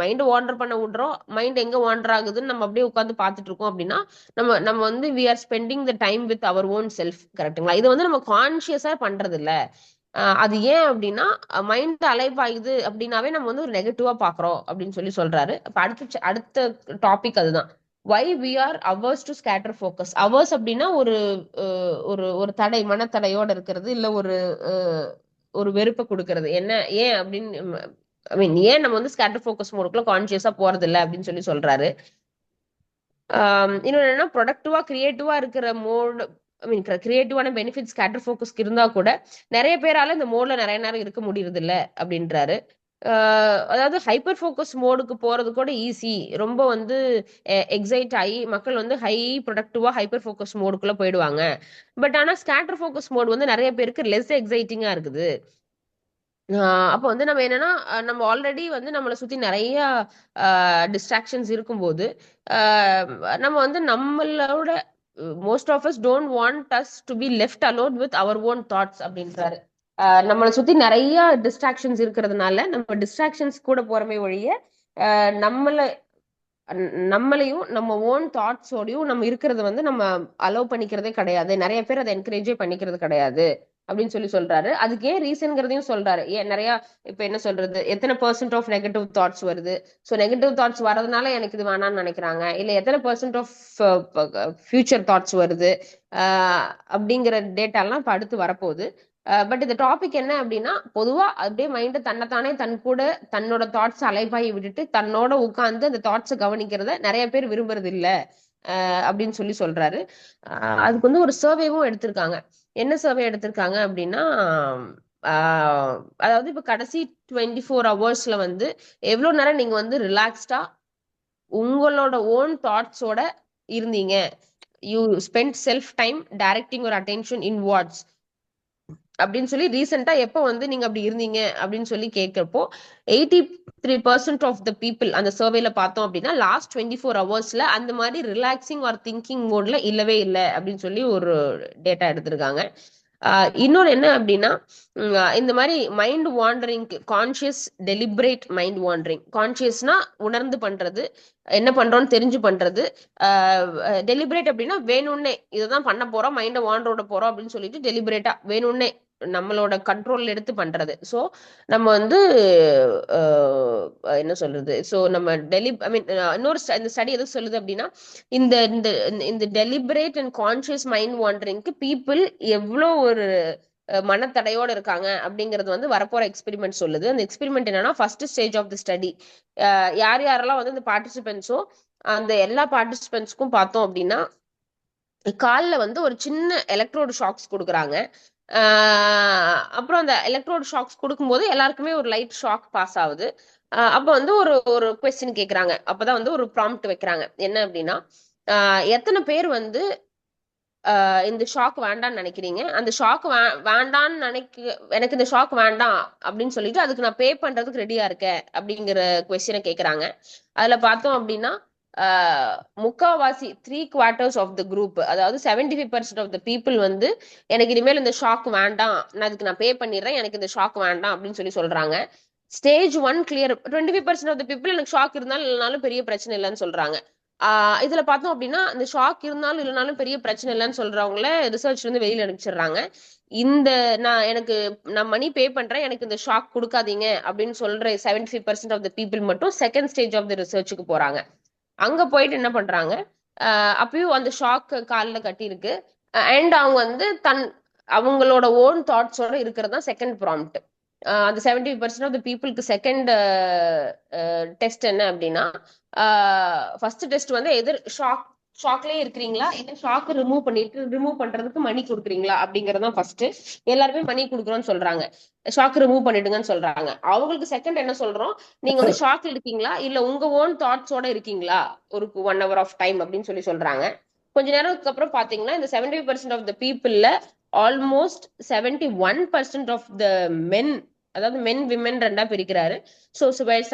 மைண்ட் வாண்டர் பண்ண விடுறோம். மைண்ட் எங்க வாண்டர் ஆகுதுன்னு நம்ம அப்படியே உட்காந்து பார்த்துட்டு இருக்கோம் அப்படின்னா நம்ம நம்ம வந்து we are spending the time with our own self. கரெக்டுங்களா? இது வந்து நம்ம கான்சியஸா பண்றது இல்ல. அது ஏன் அப்படின்னா மைண்ட் அலைவ் ஆகுது அப்படின்னாவே நம்ம வந்து ஒரு நெகட்டிவா பாக்குறோம் அப்படின்னு சொல்றாரு. அப்ப அடுத்த டாபிக் அதுதான். Why we are averse to scatter focus. Averse அப்படின்னா ஒரு ஒரு ஒரு தடை, மனத்தடையோட இருக்கிறது, இல்ல ஒரு வெறுப்பை கொடுக்கறது. என்ன ஏன் அப்படின்னு ஐ மீன் ஏன் நம்ம வந்து ஸ்கேட்டர் ஃபோக்கஸ் மோடுக்குள்ள கான்சியஸா போறது இல்லை அப்படின்னு சொல்றாரு. இன்னொன்னு என்னன்னா ப்ரொடக்டிவா கிரியேட்டிவா இருக்கிற மோட், ஐ மீன் கிரியேட்டிவான பெனிஃபிட்ஸ் ஸ்கேட்டர் ஃபோக்கஸ்க்கு இருந்தா கூட நிறைய பேரால இந்த மோட்ல நிறைய நேரம் இருக்க முடியறது இல்ல அப்படின்றாரு. அதாவது ஹைப்பர் ஃபோக்கஸ் மோடுக்கு போறது கூட ஈஸி, ரொம்ப வந்து எக்ஸைட் ஆகி மக்கள் வந்து ஹை ப்ரொடக்டிவா ஹைப்பர் ஃபோக்கஸ் மோடுக்குள்ள போயிடுவாங்க. பட் ஆனா ஸ்கேட்டர் ஃபோக்கஸ் மோடு வந்து நிறைய பேருக்கு லெஸ் எக்ஸைட்டிங்கா இருக்குது. அப்போ வந்து நம்ம என்னன்னா நம்ம ஆல்ரெடி வந்து நம்மளை சுத்தி நிறைய டிஸ்ட்ராக்ஷன்ஸ் இருக்கும்போது நம்ம வந்து நம்மளோட most of us don't want us to be left alone with our own thoughts அப்படின்றாரு. நம்மளை சுத்தி நிறைய டிஸ்ட்ராக்ஷன்ஸ் இருக்கிறதுனால நம்ம டிஸ்ட்ராக்ஷன்ஸ் கூட போறமே ஒழிய நம்மளை நம்மளையும் நம்ம ஓன் தாட்ஸோடையும் நம்ம இருக்கிறத வந்து நம்ம அலோவ் பண்ணிக்கிறதே கிடையாது. நிறைய பேர் அதை என்கரேஜே பண்ணிக்கிறது கிடையாது அப்படின்னு சொல்றாரு. அதுக்கு ஏன் ரீசன்ங்கிறதையும் சொல்றாரு. ஏன் நிறைய இப்ப என்ன சொல்றது, எத்தனை % ஆஃப் நெகட்டிவ் தாட்ஸ் வருது, ஸோ நெகட்டிவ் தாட்ஸ் வரதுனால எனக்கு இது வேணாம்னு நினைக்கிறாங்க, இல்ல எத்தனை % ஆஃப் ஃபியூச்சர் தாட்ஸ் வருது அப்படிங்கிற டேட்டாலாம் இப்ப அடுத்து வரப்போகுது. பட் இந்த டாபிக் என்ன அப்படின்னா பொதுவா அப்படியே மைண்ட் தன்னைத்தானே தன் கூட தன்னோட தாட்ஸ் அலைபாயி விட்டுட்டு தன்னோட உட்கார்ந்து அந்த தாட்ஸை கவனிக்கிறத நிறைய பேர் விரும்புறது இல்ல அப்படின்னு சொல்றாரு. அதுக்கு வந்து ஒரு சர்வேவும் எடுத்திருக்காங்க. என்ன சர்வே எடுத்திருக்காங்க அப்படின்னா அதாவது இப்ப கடைசி 24 ஹவர்ஸ்ல வந்து எவ்வளவு நேரம் நீங்க வந்து ரிலாக்ஸ்டா உங்களோட ஓன் தாட்ஸோட இருந்தீங்க, you spend self time directing your attention inwards அப்படின்னு ரீசெண்டா எப்ப வந்து நீங்க அப்படி இருந்தீங்க அப்படின்னு கேட்கிறப்போ 80 53% ஆஃப் த பீப்புள் அந்த சர்வேல பார்த்தோம் அப்படின்னா லாஸ்ட் 24 ஹவர்ஸ்ல அந்த மாதிரி ரிலாக்ஸிங் ஆர் திங்கிங் மோட்ல இல்லவே இல்லை அப்படின்னு சொல்லி ஒரு டேட்டா எடுத்திருக்காங்க. இன்னொன்று என்ன அப்படின்னா இந்த மாதிரி மைண்ட் வாண்டரிங்க்கு கான்சியஸ் டெலிபரேட் மைண்ட் வாண்டரிங், கான்சியஸ்னா உணர்ந்து பண்றது, என்ன பண்றோம்னு தெரிஞ்சு பண்றது, டெலிபரேட் அப்படின்னா வேணும்னே இதுதான் பண்ண போறோம், மைண்டை வாண்டரோட போறோம் அப்படின்னு சொல்லிட்டு டெலிபரேட்டா வேணும்னே நம்மளோட கண்ட்ரோல் எடுத்து பண்றது. ஸோ நம்ம வந்து என்ன சொல்றது, ஸோ நம்ம ஐ மீன் இன்னொரு இந்த ஸ்டடி எது சொல்லுது அப்படின்னா இந்த இந்த இந்த டெலிபரேட் அண்ட் கான்சியஸ் மைண்ட் வாண்டரிங்க்கு பீப்புள் எவ்வளோ ஒரு மனத்தடையோட இருக்காங்க அப்படிங்கிறது வந்து வரப்போற எக்ஸ்பெரிமெண்ட் சொல்லுது. அந்த எக்ஸ்பெரிமெண்ட் என்னன்னா first stage of the study யார் யாரெல்லாம் வந்து இந்த பார்ட்டிசிபென்ட்ஸோ அந்த எல்லா பார்ட்டிசிபென்ட்ஸ்க்கும் பார்த்தோம் அப்படின்னா காலில் வந்து ஒரு சின்ன எலக்ட்ரோடு ஷாக்ஸ் கொடுக்குறாங்க. அப்புறம் அந்த எலக்ட்ரோடு ஷாக்ஸ் கொடுக்கும்போது எல்லாருக்குமே ஒரு லைட் ஷாக் பாஸ் ஆகுது. அப்போ வந்து ஒரு ஒரு கொஸ்டின் கேட்குறாங்க. அப்போதான் வந்து ஒரு ப்ராம்ப்ட் வைக்கிறாங்க. என்ன அப்படின்னா எத்தனை பேர் வந்து இந்த ஷாக் வேண்டாம்னு நினைக்கிறீங்க, அந்த ஷாக் வேண்டான்னு எனக்கு இந்த ஷாக் வேண்டாம் அப்படின்னு சொல்லிட்டு அதுக்கு நான் பே பண்றதுக்கு ரெடியா இருக்கேன் அப்படிங்கிற கொஸ்டினை கேட்குறாங்க. அதுல பார்த்தோம் அப்படின்னா முக்காவாசி 3/4 ஆஃப் த குரூப், அதாவது 75% ஆஃப் த பீப்புள் வந்து எனக்கு இனிமேல் இந்த ஷாக் வேண்டாம், நான் அதுக்கு நான் பே பண்ணிடுறேன், எனக்கு இந்த ஷாக் வேண்டாம் அப்படின்னு சொல்லி சொல்றாங்க. Stage 1 clear 25% of the people எனக்கு ஷாக் இருந்தாலும் இல்லைனாலும் பெரிய பிரச்சனை இல்லைன்னு சொல்றாங்க. இதுல பார்த்தோம் அப்படின்னா இந்த ஷாக் இருந்தாலும் இல்லைனாலும் பெரிய பிரச்சனை இல்லைன்னு சொல்றவங்கள ரிசர்ச்ல இருந்து வெளியில அனுப்பிச்சிடுறாங்க. இந்த நான் மணி பே பண்றேன், எனக்கு இந்த ஷாக் கொடுக்காதீங்க அப்படின்னு சொல்ற 75% ஆஃப் த பீப்புள் மட்டும் செகண்ட் ஸ்டேஜ் ஆஃப் த ரிசர்ச்சுக்கு போறாங்க. அங்க போயிட்டு என்ன பண்றாங்க, அப்பயும் அந்த ஷாக் காலில் கட்டி இருக்கு அண்ட் அவங்க வந்து அவங்களோட ஓன் தாட்ஸோட இருக்கிறது தான் செகண்ட் ப்ராம்ப்ட். அந்த 70% ஆஃப் த பீப்புளுக்கு செகண்ட் டெஸ்ட் என்ன அப்படின்னா ஃபர்ஸ்ட் டெஸ்ட் வந்து ஷாக்லயே இருக்கிறீங்களா, இல்ல ஷாக் ரிமூவ் பண்றதுக்கு மணி கொடுக்குறீங்களா அப்படிங்கறதான் ஃபர்ஸ்ட். எல்லாருமே மணி கொடுக்குறோம்னு சொல்றாங்க, ஷாக் ரிமூவ் பண்ணிடுங்கன்னு சொல்றாங்க. அவங்களுக்கு செகண்ட் என்ன சொல்றோம், நீங்க வந்து ஷாக்ல இருக்கீங்களா இல்ல உங்க ஓன் தாட்ஸோட இருக்கீங்களா ஒரு 1 hour ஆஃப் டைம் அப்படின்னு சொல்றாங்க. கொஞ்ச நேரத்துக்கு அப்புறம் பாத்தீங்கன்னா இந்த 70% ஆஃப் த பீப்புள்ல ஆல்மோஸ்ட் 71% ஆஃப் த மென், அதாவது மென் விமென் ரெண்டா பிரிக்கிறாரு. So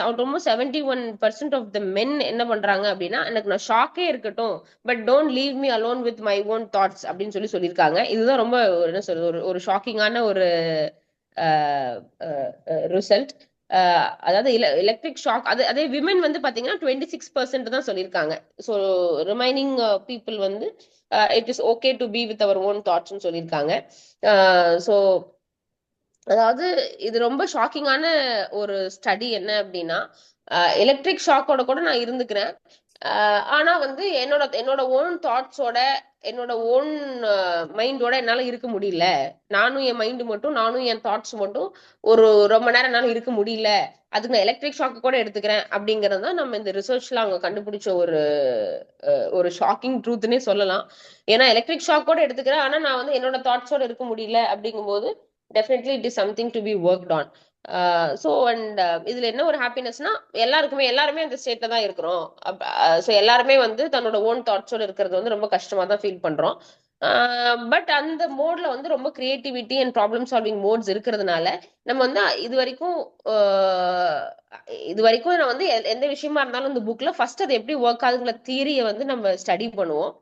almost 71% of the men என்ன பண்றாங்க அப்படின்னா எனக்கு நான் ஷாக்கே இருக்கட்டும் but don't leave me alone with my own thoughts அப்படின்னு சொல்லியிருக்காங்க. இதுதான் ரொம்ப என்ன சொல்றது ஒரு ஷாக்கிங்கான ஒரு ரிசல்ட். அதாவது எலக்ட்ரிக் ஷாக் அதே விமன் வந்து பாத்தீங்கன்னா 26% தான் சொல்லியிருக்காங்க. ஸோ ரிமைனிங் பீப்புள் வந்து it is okay to be with our own தாட்ஸ்னு சொல்லியிருக்காங்க. ஸோ அதாவது இது ரொம்ப ஷாக்கிங்கான ஒரு ஸ்டடி. என்ன அப்படின்னா எலக்ட்ரிக் ஷாக்கோட கூட நான் இருந்துக்கிறேன், ஆனா வந்து என்னோட ஓன் தாட்ஸோட என்னோட ஓன் மைண்டோட என்னால இருக்க முடியல. நானும் என் மைண்டு மட்டும், நானும் என் தாட்ஸ் மட்டும் ஒரு ரொம்ப நேரம் என்னால இருக்க முடியல, அதுக்கு நான் எலக்ட்ரிக் ஷாக்கு கூட எடுத்துக்கிறேன் அப்படிங்கறது தான் நம்ம இந்த ரிசர்ச்ல அவங்க கண்டுபிடிச்ச ஒரு ஷாக்கிங் ட்ரூத்னே சொல்லலாம். ஏன்னா எலக்ட்ரிக் ஷாக் கூட எடுத்துக்கிறேன், ஆனா நான் வந்து என்னோட தாட்ஸோட இருக்க முடியல அப்படிங்கும்போது definitely it is something to be worked on. So and இதுல என்ன ஒரு ஹாப்பினஸ்னா எல்லாருமே அந்த ஸ்டேட்ல தான் இருக்கிறோம். ஸோ எல்லாருமே வந்து தன்னோட ஓன் தாட்ஸோட இருக்கிறது வந்து ரொம்ப கஷ்டமா தான் ஃபீல் பண்றோம். பட் அந்த மோட்ல வந்து ரொம்ப creativity and problem solving modes இருக்கிறதுனால நம்ம வந்து இது வரைக்கும் நான் வந்து எந்த விஷயமா இருந்தாலும் இந்த புக்ல ஃபர்ஸ்ட் அது எப்படி ஒர்க் ஆகுதுங்கிற தியரியை வந்து நம்ம ஸ்டடி பண்ணுவோம்.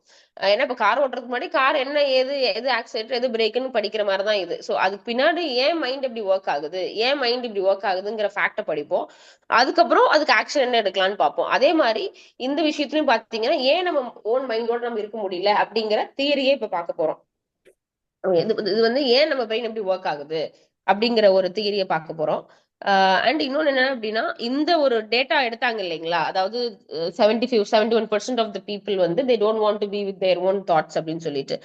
ஏன்னா இப்ப கார் ஓட்டுறதுக்கு முன்னாடி கார் என்ன எது ஆக்சிலேட்டர் எது பிரேக்குன்னு படிக்கிற மாதிரி தான் இது. ஸோ அதுக்கு பின்னாடி ஏன் மைண்ட் இப்படி ஒர்க் ஆகுது, ஏன் மைண்ட் இப்படி ஒர்க் ஆகுதுங்கிற ஃபேக்டை படிப்போம். அதுக்கப்புறம் அதுக்கு ஆக்ஷன் என்ன எடுக்கலாம்னு பார்ப்போம். அதே மாதிரி இந்த விஷயத்துலயும் பாத்தீங்கன்னா ஏன் நம்ம ஓன் மைண்டோட நம்ம இருக்க முடியல அப்படிங்கிற தியரியே இப்ப பார்க்க போறோம். இது வந்து ஏன் நம்ம பிரெயின் எப்படி ஒர்க் ஆகுது அப்படிங்கிற ஒரு தியரியை பார்க்க போறோம். அண்ட் இன்னொன்னு என்ன அப்படின்னா இந்த ஒரு டேட்டா எடுத்தாங்க இல்லைங்களா, அதாவது 71% ஆஃப் த பீப்புள் வந்து they don't want to be with their own thoughts அப்படின்னு சொல்லிட்டு,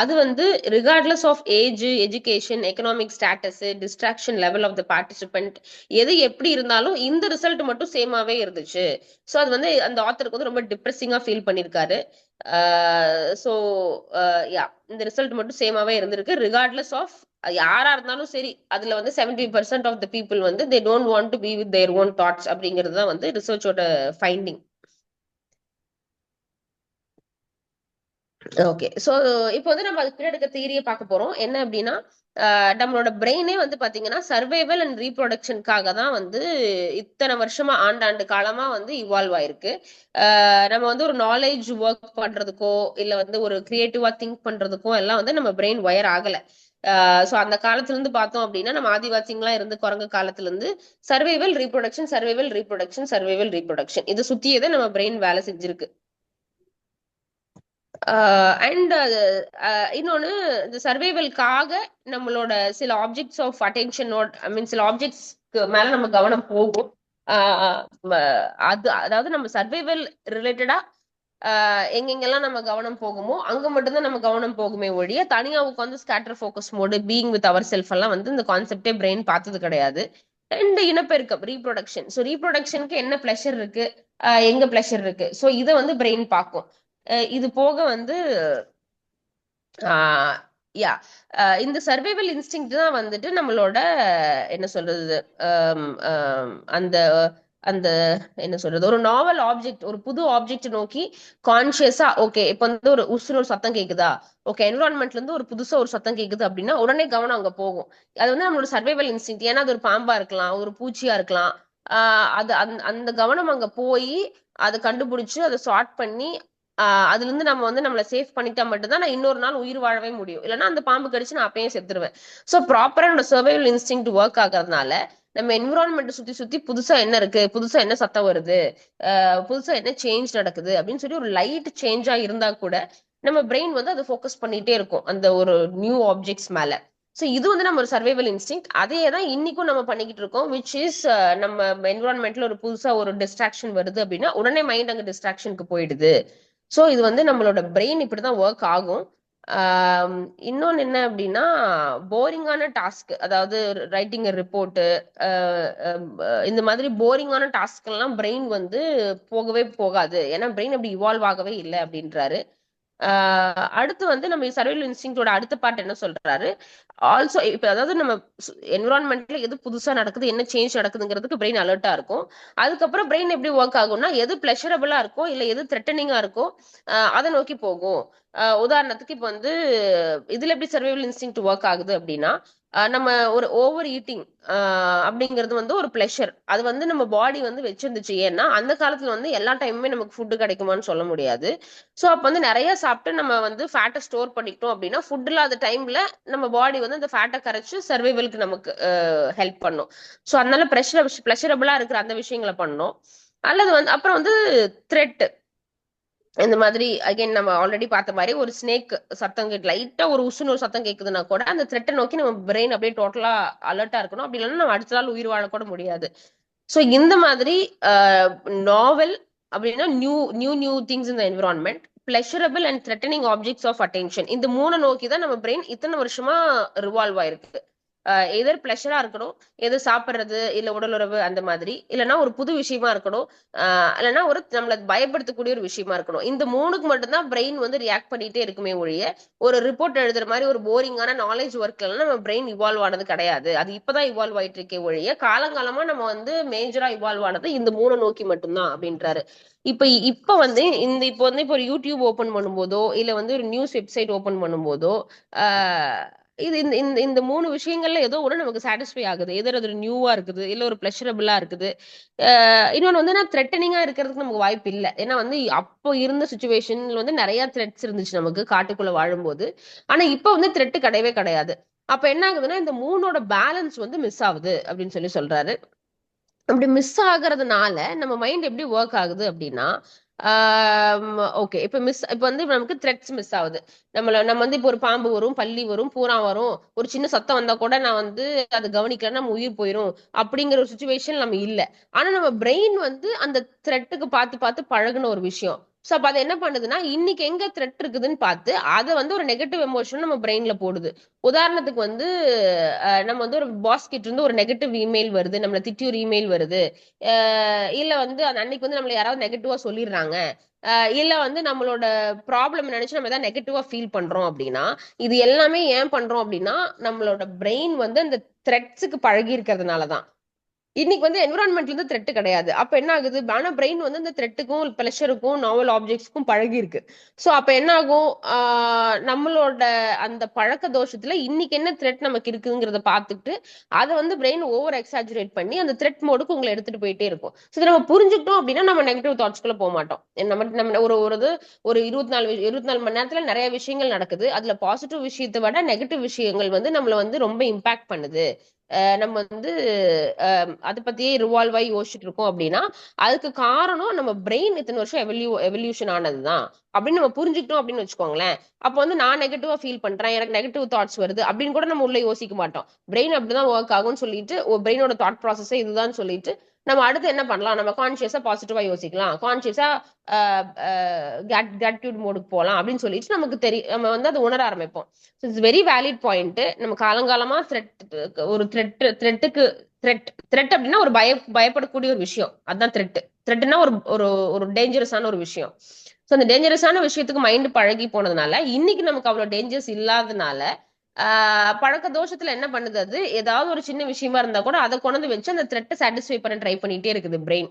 அது வந்து regardless of age, education, economic status, distraction level of the participant எது எப்படி இருந்தாலும் இந்த ரிசல்ட் மட்டும் சேமாவே இருந்துச்சு. ஸோ அது வந்து அந்த ஆத்தருக்கு வந்து ரொம்ப டிப்ரெசிங்கா ஃபீல் பண்ணியிருக்காரு. ஸோ யா இந்த ரிசல்ட் மட்டும் சேமாவே இருந்திருக்கு ரிகார்ட்லெஸ் ஆஃப் யாரா இருந்தாலும் சரி. அதுல வந்து 70% ஆஃப் த பீப்புள் வந்து they don't want to be with their own thoughts அப்படிங்கிறது தான் வந்து ரிசர்ச்சோட ஃபைண்டிங். ஓகே. ஸோ இப்போ வந்து நம்ம அதுக்கு பின்னாடி இருக்க தியரியை பார்க்க போறோம். என்ன அப்படின்னா, நம்மளோட பிரெயினே வந்து பாத்தீங்கன்னா சர்வைவல் அண்ட் ரீப்ரொடக்ஷனுக்காக தான் வந்து இத்தனை வருஷமா ஆண்டாண்டு காலமா வந்து இவால்வ் ஆயிருக்கு. நம்ம வந்து ஒரு நாலேஜ் ஒர்க் பண்றதுக்கோ இல்ல வந்து ஒரு கிரியேட்டிவா திங்க் பண்றதுக்கோ எல்லாம் வந்து நம்ம பிரெயின் ஒயர் ஆகல. சோ அந்த காலத்துல இருந்து பார்த்தோம் அப்படின்னா நம்ம ஆதிவாசிங்களா இருந்து குரங்கு காலத்துல இருந்து survival reproduction survival reproduction survival reproduction இது சுத்தியதான் நம்ம பிரெயின் வேலை செஞ்சிருக்கு. அண்ட் இன்னொன்னு இந்த சர்வைவல்காக நம்மளோட சில ஆப்ஜெக்ட்ஸ் ஆஃப் அட்டென்ஷனோட ஐ மீன் சில ஆப்ஜெக்ட்ஸ்க்கு மேல நம்ம கவனம் போகும். அது அதாவது நம்ம சர்வைவல் ரிலேட்டடா எங்கெங்கெல்லாம் நம்ம கவனம் போகுமோ அங்க மட்டும்தான் நம்ம கவனம் போகுமே ஒழிய தனியா உட்காந்து scatter focus mode being with our self எல்லாம் வந்து இந்த கான்செப்டே பிரெயின் பார்த்தது கிடையாது. அண்ட் இனப்பெருக்கம் ரீப்ரொடக்ஷன். ஸோ ரீப்ரொடக்ஷனுக்கு என்ன பிளஷர் இருக்கு, எங்க பிளஷர் இருக்கு, ஸோ இதை வந்து பிரெயின் பார்க்கும். இது போக வந்து யா இந்த சர்வைவல் இன்ஸ்டிங் தான் வந்துட்டு நம்மளோட என்ன சொல்றது அந்த அந்த என்ன சொல்றது ஒரு நாவல் ஆப்ஜெக்ட் ஒரு புது ஆப்ஜெக்ட் நோக்கி கான்சியஸா ஓகே இப்ப வந்து ஒரு உசுன்னு ஒரு சத்தம் கேக்குதா, ஓகே என்விரான்மெண்ட்ல இருந்து ஒரு புதுசா ஒரு சத்தம் கேக்குது அப்படின்னா உடனே கவனம் அங்க போகும். அது வந்து நம்மளோட சர்வைவல் இன்ஸ்டிங். ஏன்னா அது ஒரு பாம்பா இருக்கலாம், ஒரு பூச்சியா இருக்கலாம். அது அந்த கவனம் அங்க போய் அதை கண்டுபிடிச்சு அதை சார்ட் பண்ணி அதுல இருந்து நம்ம வந்து நம்மளை சேஃப் பண்ணிட்டா மட்டும்தான் நான் இன்னொரு நாள் உயிர் வாழவே முடியும். இல்லைன்னா அந்த பாம்பு கடிச்சு நான் அப்பயே செத்துருவேன். ஸோ ப்ராப்பரா என்னோட சர்வைவல் இன்ஸ்டிங் ஒர்க் ஆகுறதுனால நம்ம என்விரான்மெண்ட் சுத்தி சுத்தி புதுசா என்ன இருக்கு, புதுசா என்ன சத்தம் வருது, புதுசா என்ன சேஞ்ச் நடக்குது அப்படின்னு சொல்லி ஒரு லைட் சேஞ்சா இருந்தா கூட நம்ம பிரெயின் வந்து அதை ஃபோக்கஸ் பண்ணிட்டே இருக்கும் அந்த ஒரு நியூ ஆப்ஜெக்ட்ஸ் மேல. ஸோ இது வந்து நம்ம ஒரு சர்வைவல் இன்ஸ்டிங். அதே தான் இன்னைக்கும் நம்ம பண்ணிக்கிட்டு இருக்கோம். விச் இஸ் நம்ம என்விரான்மெண்ட்ல ஒரு புதுசா ஒரு டிஸ்ட்ராக்ஷன் வருது அப்படின்னா உடனே மைண்ட் அங்க டிஸ்ட்ராக்ஷனுக்கு போயிடுது. ஸோ இது வந்து நம்மளோட பிரெயின் இப்படிதான் ஒர்க் ஆகும். இன்னொன்னு என்ன அப்படின்னா போரிங்கான டாஸ்க், அதாவது ரைட்டிங் ரிப்போர்ட்டு, இந்த மாதிரி போரிங்கான டாஸ்க் எல்லாம் பிரெயின் வந்து போகவே போகாது. ஏன்னா பிரெயின் அப்படி இவால்வ் ஆகவே இல்லை அப்படின்றாரு. அடுத்து வந்து நம்ம சர்வைவல் இன்ஸ்டிங்கோட அடுத்த பார்ட் என்ன சொல்றாரு, ஆல்சோ இப்ப அதாவது நம்ம என்விரான்மெண்ட்ல எது புதுசா நடக்குது, என்ன சேஞ்ச் நடக்குதுங்கிறதுக்கு பிரெயின் அலர்ட்டா இருக்கும். அதுக்கப்புறம் பிரெயின் எப்படி ஒர்க் ஆகும்னா எது பிளஷரபிளா இருக்கோ இல்ல எது த்ரெட்டனிங்கா இருக்கோ அதை நோக்கி போகும். உதாரணத்துக்கு இப்ப வந்து இதுல எப்படி சர்வைவல் இன்ஸ்டிங் ஒர்க் ஆகுது அப்படின்னா நம்ம ஒரு ஓவர் ஈட்டிங் அப்படிங்கிறது வந்து ஒரு பிளஷர். அது வந்து நம்ம பாடி வந்து வச்சிருந்துச்சு. ஏன்னா அந்த காலத்துல வந்து எல்லா டைமுமே நமக்கு ஃபுட்டு கிடைக்குமான்னு சொல்ல முடியாது. ஸோ அப்ப வந்து நிறைய சாப்பிட்டு நம்ம வந்து ஃபேட்டை ஸ்டோர் பண்ணிக்கிட்டோம் அப்படின்னா ஃபுட் இல்லாத டைம்ல நம்ம பாடி வந்து அந்த ஃபேட்டை கரைச்சு சர்வைவலுக்கு நமக்கு ஹெல்ப் பண்ணும். ஸோ அதனால பிளஷரபிளா இருக்கிற அந்த விஷயங்களை பண்ணணும். அல்லது வந்து அப்புறம் வந்து த்ரெட். இந்த மாதிரி அகைன் நம்ம ஆல்ரெடி பார்த்த மாதிரி ஒரு ஸ்னேக் சத்தம் கேட்டு லைட்டா ஒரு உசுன்னு ஒரு சத்தம் கேக்குதுன்னா கூட அந்த த்ரெட்டை நோக்கி நம்ம பிரெயின் அப்படியே டோட்டலா அலர்ட்டா இருக்கணும். அப்படி இல்லைன்னா நம்ம அடுத்த நாள் உயிர் வாழக்கூட முடியாது. ஸோ இந்த மாதிரி நாவல் அப்படின்னா new new new things in the environment, pleasurable and threatening objects of attention, இந்த மூணு நோக்கி தான் நம்ம பிரெயின் இத்தனை வருஷமா ரிவால்வ் ஆயிருக்கு. எதர் பிளஷரா இருக்கணும், எது சாப்பிட்றது இல்ல உடல் உறவு அந்த மாதிரி, இல்லைன்னா ஒரு புது விஷயமா இருக்கணும், இல்லைன்னா ஒரு நம்மள பயப்படுத்தக்கூடிய ஒரு விஷயமா இருக்கணும். இந்த மூணுக்கு மட்டும்தான் பிரெயின் வந்து ரியாக்ட் பண்ணிட்டே இருக்குமே ஒழிய ஒரு ரிப்போர்ட் எழுதுற மாதிரி ஒரு போரிங்கான நாலேஜ் ஒர்க்ல நம்ம பிரெயின் இவால்வ் ஆனது கிடையாது. அது இப்பதான் இவால்வ் ஆயிட்டு இருக்கே ஒழிய காலங்காலமா நம்ம வந்து மேஜரா இவால்வ் ஆனது இந்த மூணு நோக்கி மட்டும்தான் அப்படின்றாரு. இப்ப வந்து இப்போ ஒரு யூடியூப் ஓபன் பண்ணும்போதோ இல்ல வந்து ஒரு நியூஸ் வெப்சைட் ஓபன் பண்ணும்போதோ இது இந்த இந்த இந்த மூணு விஷயங்கள்ல ஏதோ ஒண்ணு நமக்கு சாட்டிஸ்ஃபை ஆகுது. எதோ அது நியூவா இருக்குது, இல்ல ஒரு பிளஷரபிளா இருக்குது. இன்னொன்னு வந்து நான் த்ரெட்டனிங்கா இருக்கிறதுக்கு நமக்கு வாய்ப்பு இல்லை. ஏன்னா வந்து அப்போ இருந்த சுச்சுவேஷன்ல வந்து நிறைய த்ரெட்ஸ் இருந்துச்சு நமக்கு காட்டுக்குள்ள வாழும்போது. ஆனா இப்ப வந்து த்ரெட் கிடையவே கிடையாது. அப்ப என்ன ஆகுதுன்னா இந்த மூணோட பேலன்ஸ் வந்து மிஸ் ஆகுது அப்படின்னு சொல்லி சொல்றாரு. அப்படி மிஸ் ஆகுறதுனால நம்ம மைண்ட் எப்படி ஒர்க் ஆகுது அப்படின்னா ஓகே இப்ப வந்து நமக்கு த்ரெட்ஸ் மிஸ் ஆகுது. நம்ம வந்து இப்போ ஒரு பாம்பு வரும், பல்லி வரும், பூரா வரும், ஒரு சின்ன சத்தம் வந்தா கூட நான் வந்து அதை கவனிக்கலன்னா நம்ம உயிர் போயிரும் அப்படிங்கிற ஒரு சுச்சுவேஷன் நம்ம இல்ல. ஆனா நம்ம பிரெயின் வந்து அந்த த்ரெட்டுக்கு பார்த்து பார்த்து பழகுன ஒரு விஷயம். சோ அப்ப அது என்ன பண்ணுதுன்னா இன்னைக்கு எங்க த்ரெட் இருக்குதுன்னு பார்த்து அதை வந்து ஒரு நெகட்டிவ் எமோஷன் நம்ம பிரெயின்ல போடுது. உதாரணத்துக்கு வந்து நம்ம வந்து ஒரு பாஸ் கிட்ட இருந்து ஒரு நெகட்டிவ் இமெயில் வருது, நம்மள திட்டி ஒரு இமெயில் வருது, இல்ல வந்து அந்த அன்னைக்கு வந்து நம்மள யாராவது நெகட்டிவா சொல்லிடுறாங்க, இல்ல வந்து நம்மளோட ப்ராப்ளம் நினைச்சு நம்ம ஏதாவது நெகட்டிவா ஃபீல் பண்றோம் அப்படின்னா இது எல்லாமே ஏன் பண்றோம் அப்படின்னா நம்மளோட பிரெயின் வந்து அந்த த்ரெட்ஸுக்கு பழகி இருக்கிறதுனாலதான். இன்னைக்கு வந்து என்விரான்மெண்ட்ல இருந்து த்ரெட் கிடையாது. அப்ப என்ன ஆகுது? ஆனா பிரெயின் வந்து இந்த த்ரெட்டுக்கும், பிளஷருக்கும், நாவல் ஆப்ஜெக்ட்ஸ்க்கும் பழகி இருக்கு. சோ அப்ப என்ன ஆகும்? நம்மளோட அந்த பழக்க தோஷத்துல இன்னைக்கு என்ன த்ரெட் நமக்கு இருக்குங்கிறத பார்த்துட்டு, அத வந்து பிரெயின் ஓவர் எக்ஸாஜுரேட் பண்ணி அந்த த்ரெட் மோடுக்கு உங்களை எடுத்துட்டு போயிட்டே இருக்கும். சோ இத நம்ம புரிஞ்சுக்கிட்டோம் அப்படின்னா நம்ம நெகட்டிவ் தாட்ஸ்குள்ள போக மாட்டோம். நம்ம நம்ம ஒரு 24 மணி நேரத்துல நிறைய விஷயங்கள் நடக்குது. அதுல பாசிட்டிவ் விஷயத்தை விட நெகட்டிவ் விஷயங்கள் வந்து நம்மள வந்து ரொம்ப இம்பாக்ட் பண்ணுது. நம்ம வந்து அதை பத்தியே ரிவால்வ் ஆகி யோசிச்சுட்டு இருக்கோம் அப்படின்னா அதுக்கு காரணம் நம்ம பிரெயின் இத்தனை வருஷம் எவல்யூஷன் ஆனதுதான் அப்படின்னு நம்ம புரிஞ்சுக்கிட்டோம் அப்படின்னு வச்சுக்கோங்களேன். அப்போ வந்து நான் நெகட்டிவா ஃபீல் பண்றேன், எனக்கு நெகட்டிவ் தாட்ஸ் வருது அப்படின்னு கூட நம்ம உள்ள யோசிக்க மாட்டோம். பிரெயின் அப்படிதான் ஒர்க் ஆகும்னு சொல்லிட்டு பிரெயினோட தாட் ப்ராசஸே இதுதான் சொல்லிட்டு நம்ம அடுத்து என்ன பண்ணலாம், நம்ம கான்சியஸா பாசிட்டிவா யோசிக்கலாம், கான்சியஸா கிராட்டிடியூட் மோடுக்கு போகலாம் அப்படின்னு சொல்லிட்டு நமக்கு தெரியும். நம்ம வந்து அதை உணர ஆரம்பிப்போம். It's very valid point. நம்ம காலங்காலமா ஒரு த்ரெட்டுக்கு த்ரெட் அப்படின்னா ஒரு பயப்படக்கூடிய ஒரு விஷயம். அதுதான் த்ரெட்னா ஒரு ஒரு ஒரு டேஞ்சரஸான ஒரு விஷயம். ஸோ அந்த டேஞ்சரஸான விஷயத்துக்கு மைண்ட் பழகி போனதுனால இன்னைக்கு நமக்கு அவ்வளவு டேஞ்சர்ஸ் இல்லாதனால பழக்க தோஷத்துல என்ன பண்ணுது, அது ஏதாவது ஒரு சின்ன விஷயமா இருந்தா கூட அதை கொண்டு வச்சு அந்த த்ரெட்டை சாட்டிஸ்ஃபை பண்ண ட்ரை பண்ணிட்டே இருக்குது பிரெயின்.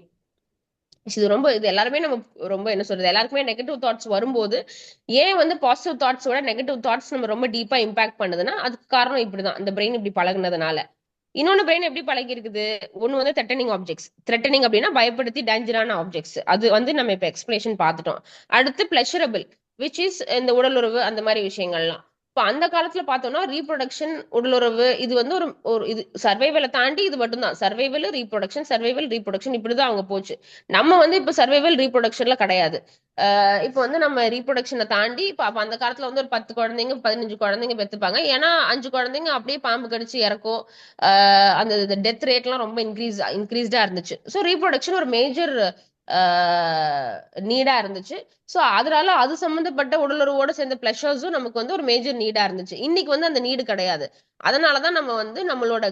இது எல்லாருமே நம்ம ரொம்ப என்ன சொல்றது, எல்லாருக்குமே நெகட்டிவ் தாட்ஸ் வரும்போது ஏன் வந்து பாசிட்டிவ் தாட்ஸோட நெகட்டிவ் தாட்ஸ் நம்ம ரொம்ப டீப்பா இம்பாக்ட் பண்ணுதுன்னா அதுக்கு காரணம் இப்படிதான், இந்த பிரெயின் இப்படி பழகுனதுனால. இன்னொன்னு பிரெயின் எப்படி பழகி இருக்குது, ஒண்ணு வந்து த்ரெட்டனிங் ஆப்ஜெக்ட்ஸ். த்ரெட்டனிங் அப்படின்னா பயப்படுத்தி டேஞ்சரான ஆப்ஜெக்ட்ஸ், அது வந்து நம்ம இப்ப எக்ஸ்பிளேஷன் பார்த்துட்டோம். அடுத்து பிளஷரபிள், விச் இஸ் இந்த உடலுறவு அந்த மாதிரி விஷயங்கள்லாம். இப்போ அந்த காலத்துல பார்த்தோம்னா ரீப்ரொடக்ஷன், உடலுறவு இது வந்து ஒரு ஒரு இது சர்வைவலை தாண்டி இது மட்டும்தான். சர்வைவல் ரீப்ரொடக்ஷன், சர்வைவல் ரீப்ரொடக்ஷன் இப்படிதான் அவங்க போச்சு. நம்ம வந்து இப்ப சர்வைவல் ரீப்ரொடக்ஷன்ல கிடையாது. இப்போ வந்து நம்ம ரீப்ரொடக்ஷனை தாண்டி இப்ப அப்ப அந்த காலத்துல வந்து ஒரு 10 குழந்தைங்க 15 குழந்தைங்க பெத்துப்பாங்க. ஏன்னா 5 குழந்தைங்க அப்படியே பாம்பு கடிச்சு இறக்கும். அந்த டெத் ரேட் எல்லாம் ரொம்ப இன்க்ரீஸ்டா இருந்துச்சு. ஸோ ரீப்ரொடக்ஷன் ஒரு மேஜர் நீடா இருந்துச்சு. ஸோ அதனால அது சம்பந்தப்பட்ட உடலுறவோட சேர்ந்த பிளஷர்ஸும் நமக்கு வந்து ஒரு மேஜர் நீடா இருந்துச்சு. இன்னைக்கு வந்து அந்த நீடு கிடையாது. அதனாலதான் நம்ம வந்து நம்மளோட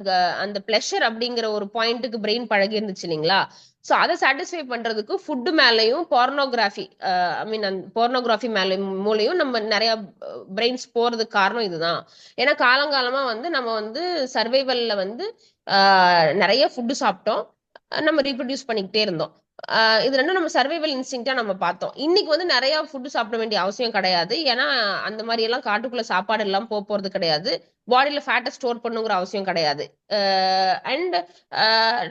அந்த பிளஷர் அப்படிங்கிற ஒரு பாயிண்ட்டுக்கு பிரெயின் பழகி இருந்துச்சு இல்லைங்களா. ஸோ அதை சாட்டிஸ்ஃபை பண்றதுக்கு ஃபுட்டு மேலையும் போர்னோகிராஃபி, ஐ மீன் அந்த போர்னோகிராஃபி மூலையும் நம்ம நிறைய பிரெயின்ஸ் போறதுக்கு காரணம் இதுதான். ஏன்னா காலங்காலமா வந்து நம்ம வந்து சர்வைவல்ல வந்து நிறைய ஃபுட்டு சாப்பிட்டோம், நம்ம ரீப்ரொடியூஸ் பண்ணிக்கிட்டே இருந்தோம். இது ரெண்டும் நம்ம சர்வைவல் இன்ஸ்டிங்க்டா நம்ம பார்த்தோம். இன்னைக்கு வந்து நிறைய ஃபுட்டு சாப்பிட வேண்டிய அவசியம் கிடையாது. ஏன்னா அந்த மாதிரி எல்லாம் காட்டுக்குள்ள சாப்பாடு எல்லாம் போறது கிடையாது. பாடியில ஃபேட்டை ஸ்டோர் பண்ணுங்கிற அவசியம் கிடையாது. அண்ட்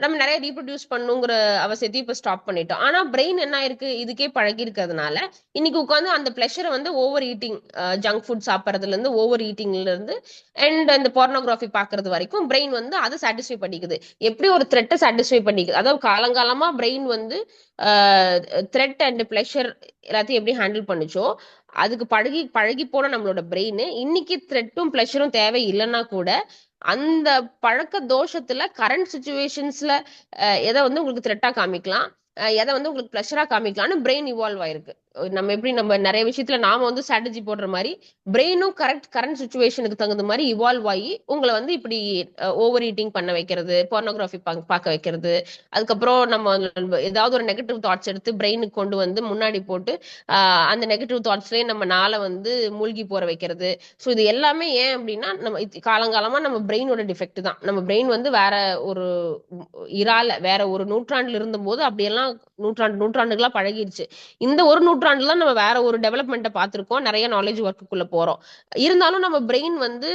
நம்ம நிறைய ரீப்ரொடியூஸ் பண்ணுங்கிற அவசியத்தையும் இப்ப ஸ்டாப் பண்ணிட்டோம். ஆனா பிரெயின் என்ன இருக்கு, இதுக்கே பழகி இருக்கிறதுனால இன்னைக்கு உட்காந்து அந்த பிளஷரை வந்து ஓவர் ஈட்டிங், ஜங்க் ஃபுட் சாப்பிட்றதுல இருந்து ஓவர் ஈட்டிங்ல இருந்து அண்ட் அந்த போர்னோகிராஃபி பாக்குறது வரைக்கும் பிரெயின் வந்து அதை சாட்டிஸ்ஃபை பண்ணிக்குது. எப்படி ஒரு த்ரெட்டை சாட்டிஸ்ஃபை பண்ணிக்குது, அதாவது காலங்காலமா பிரெயின் வந்து த்ரெட் அண்ட் பிளஷர் எல்லாத்தையும் எப்படி ஹேண்டில் பண்ணுச்சோ அதுக்கு பழகி பழகி போன நம்மளோட பிரெயின் இன்னைக்கு த்ரெட்டும் பிளஷரும் தேவை இல்லைன்னா கூட அந்த பழக்க தோஷத்துல கரண்ட் சுச்சுவேஷன்ஸ்ல எதை வந்து உங்களுக்கு த்ரெட்டா காமிக்கலாம், எதை வந்து உங்களுக்கு பிளஷரா காமிக்கலாம்னு பிரெயின் இவால்வ் ஆயிருக்கு. நம்ம எப்படி நம்ம நிறைய விஷயத்துல நாம வந்து ஸ்ட்ராட்டஜி போடுற மாதிரி பிரெயினும் கரண்ட் சுச்சுவேஷனுக்கு தகுந்த மாதிரி இவால்வ் ஆகி உங்களை வந்து இப்படி ஓவர் ஈட்டிங் பண்ண வைக்கிறது, போர்னோகிராஃபி பார்க்க வைக்கிறது, அதுக்கப்புறம் நம்ம ஏதாவது ஒரு நெகட்டிவ் தாட்ஸ் எடுத்து பிரெயினுக்கு கொண்டு வந்து முன்னாடி போட்டு அந்த நெகட்டிவ் தாட்ஸ்லயே நம்ம நாளை வந்து மூழ்கி போற வைக்கிறது. ஸோ இது எல்லாமே ஏன் அப்படின்னா நம்ம காலங்காலமா நம்ம பிரெயினோட டிஃபெக்ட் தான். நம்ம பிரெயின் வந்து வேற ஒரு வேற ஒரு நூற்றாண்டுல இருந்தபோது அப்படியெல்லாம் நூற்றாண்டுகளா பழகிருச்சு. இந்த ஒரு நூற்றாண்டுல நம்ம வேற ஒரு டெவலப்மெண்ட்டை பார்த்திருக்கோம், நிறைய நாலேஜ் ஒர்க்குள்ள போறோம். இருந்தாலும் நம்ம பிரெயின் வந்து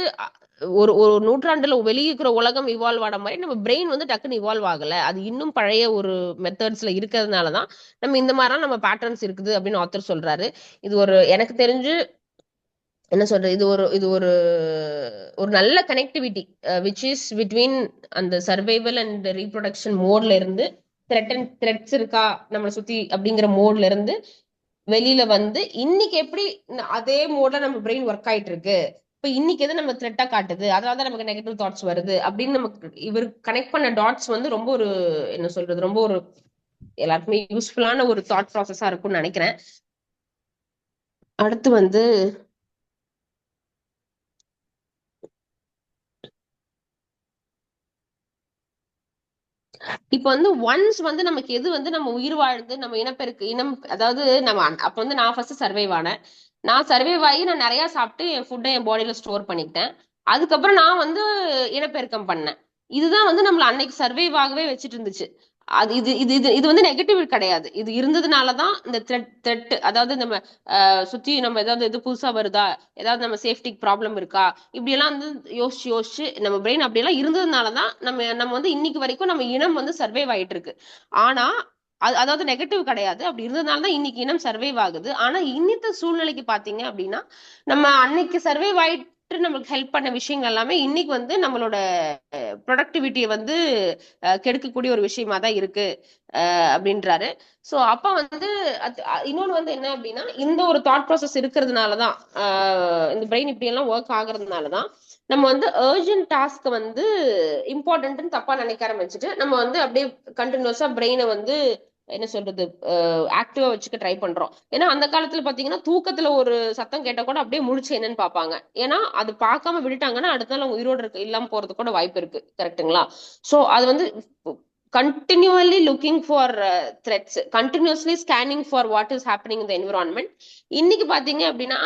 ஒரு ஒரு நூற்றாண்டுல வெளியிருக்கிற உலகம் இவால்வ் ஆன மாதிரி நம்ம பிரெயின் வந்து டக்குன்னு இவால்வ் ஆகல. அது இன்னும் பழைய ஒரு மெத்தட்ஸ்ல இருக்கிறதுனாலதான் நம்ம இந்த மாதிரிலாம் நம்ம பேட்டர்ன்ஸ் இருக்குது அப்படின்னு ஆத்தர் சொல்றாரு. இது ஒரு எனக்கு தெரிஞ்சு என்ன சொல்றது, இது ஒரு ஒரு நல்ல கனெக்டிவிட்டி விச் இஸ் பிட்வீன் அந்த சர்வைவல் அண்ட் ரீப்ரொடக்ஷன் மோட்ல இருந்து த்ரெட்ஸ் இருக்கா நம்மளை சுத்தி அப்படிங்கிற மோட்ல இருந்து வெளியில வந்து இன்னைக்கு எப்படி அதே மோட்ல நம்ம பிரெயின் ஒர்க் ஆயிட்டு இருக்கு, இப்ப இன்னைக்கு எது நம்ம த்ரெட்டா காட்டுது, அதனாலதான் நமக்கு நெகட்டிவ் தாட்ஸ் வருது அப்படின்னு நமக்கு இவர் கனெக்ட் பண்ண டாட்ஸ் வந்து ரொம்ப ஒரு என்ன சொல்றது, ரொம்ப ஒரு எல்லாருக்குமே யூஸ்ஃபுல்லான ஒரு தாட் ப்ராசஸா இருக்கும்னு நினைக்கிறேன். அடுத்து வந்து இப்ப வந்து ஒன்ஸ் வந்து நமக்கு எது வந்து நம்ம உயிர் வாழ்ந்து நம்ம இனப்பெருக்கு இனம், அதாவது நம்ம அப்ப வந்து நான் ஃபர்ஸ்ட் சர்வைவ் ஆனேன். நான் சர்வைவ் ஆகி நான் நிறைய சாப்பிட்டு என் ஃபுட்டை என் பாடியில ஸ்டோர் பண்ணிக்கிட்டேன். அதுக்கப்புறம் நான் வந்து இனப்பெருக்கம் பண்ணேன். இதுதான் வந்து நம்மள அன்னைக்கு சர்வைவ் ஆகவே வச்சுட்டு இருந்துச்சு. அது இது இது இது இது வந்து நெகட்டிவ் கிடையாது. இது இருந்ததுனாலதான் இந்த த்ரெட், அதாவது நம்ம சுத்தி நம்ம ஏதாவது எது புதுசா வருதா, ஏதாவது நம்ம சேஃப்டிக்கு ப்ராப்ளம் இருக்கா, இப்படி எல்லாம் வந்து யோசிச்சு யோசிச்சு நம்ம பிரெயின் அப்படியெல்லாம் இருந்ததுனாலதான் நம்ம நம்ம வந்து இன்னைக்கு வரைக்கும் நம்ம இனம் வந்து சர்வைவ் ஆயிட்டு இருக்கு. ஆனா அதாவது நெகட்டிவ் கிடையாது. அப்படி இருந்ததுனாலதான் இன்னைக்கு இனம் சர்வைவ் ஆகுது. ஆனா இன்னித்த சூழ்நிலைக்கு பாத்தீங்க அப்படின்னா நம்ம அன்னைக்கு சர்வைவ் ஆயிட்டு நம்மளுக்கு ஹெல்ப் பண்ண விஷயங்கள் எல்லாமே இன்னைக்கு வந்து நம்மளோட ப்ரொடக்டிவிட்டியை வந்து கெடுக்கக்கூடிய ஒரு விஷயமா தான் இருக்கு அப்படின்றாரு. சோ அப்ப வந்து இன்னொன்னு வந்து என்ன அப்படின்னா, இந்த ஒரு தாட் ப்ராசஸ் இருக்கிறதுனாலதான் இந்த பிரெயின் இப்படி எல்லாம் ஒர்க் ஆகுறதுனாலதான் நம்ம வந்து அர்ஜென்ட் டாஸ்க் வந்து இம்பார்ட்டன்ட்னு தப்பா நினைக்க ஆரம்பிச்சுட்டு நம்ம வந்து அப்படியே கண்டினியூஸா பிரெயினை வந்து என்ன சொல்றது ஆக்டிவா வச்சுக்க ட்ரை பண்றோம். ஏன்னா அந்த காலத்துல பாத்தீங்கன்னா தூக்கத்துல ஒரு சத்தம் கேட்ட கூட அப்படியே முழிச்சு என்னன்னு பாப்பாங்க. ஏன்னா அது பார்க்காம விட்டுட்டாங்கன்னா அடுத்த நாள் அவங்க உயிரோடு இருக்கு இல்லாம போறது கூட வாய்ப்பு இருக்கு. கரெக்ட்டுங்களா? சோ அது வந்து continually looking for threats, continuously scanning for what is happening in the environment. இன்னைக்கு பாத்தீங்க அப்படின்னா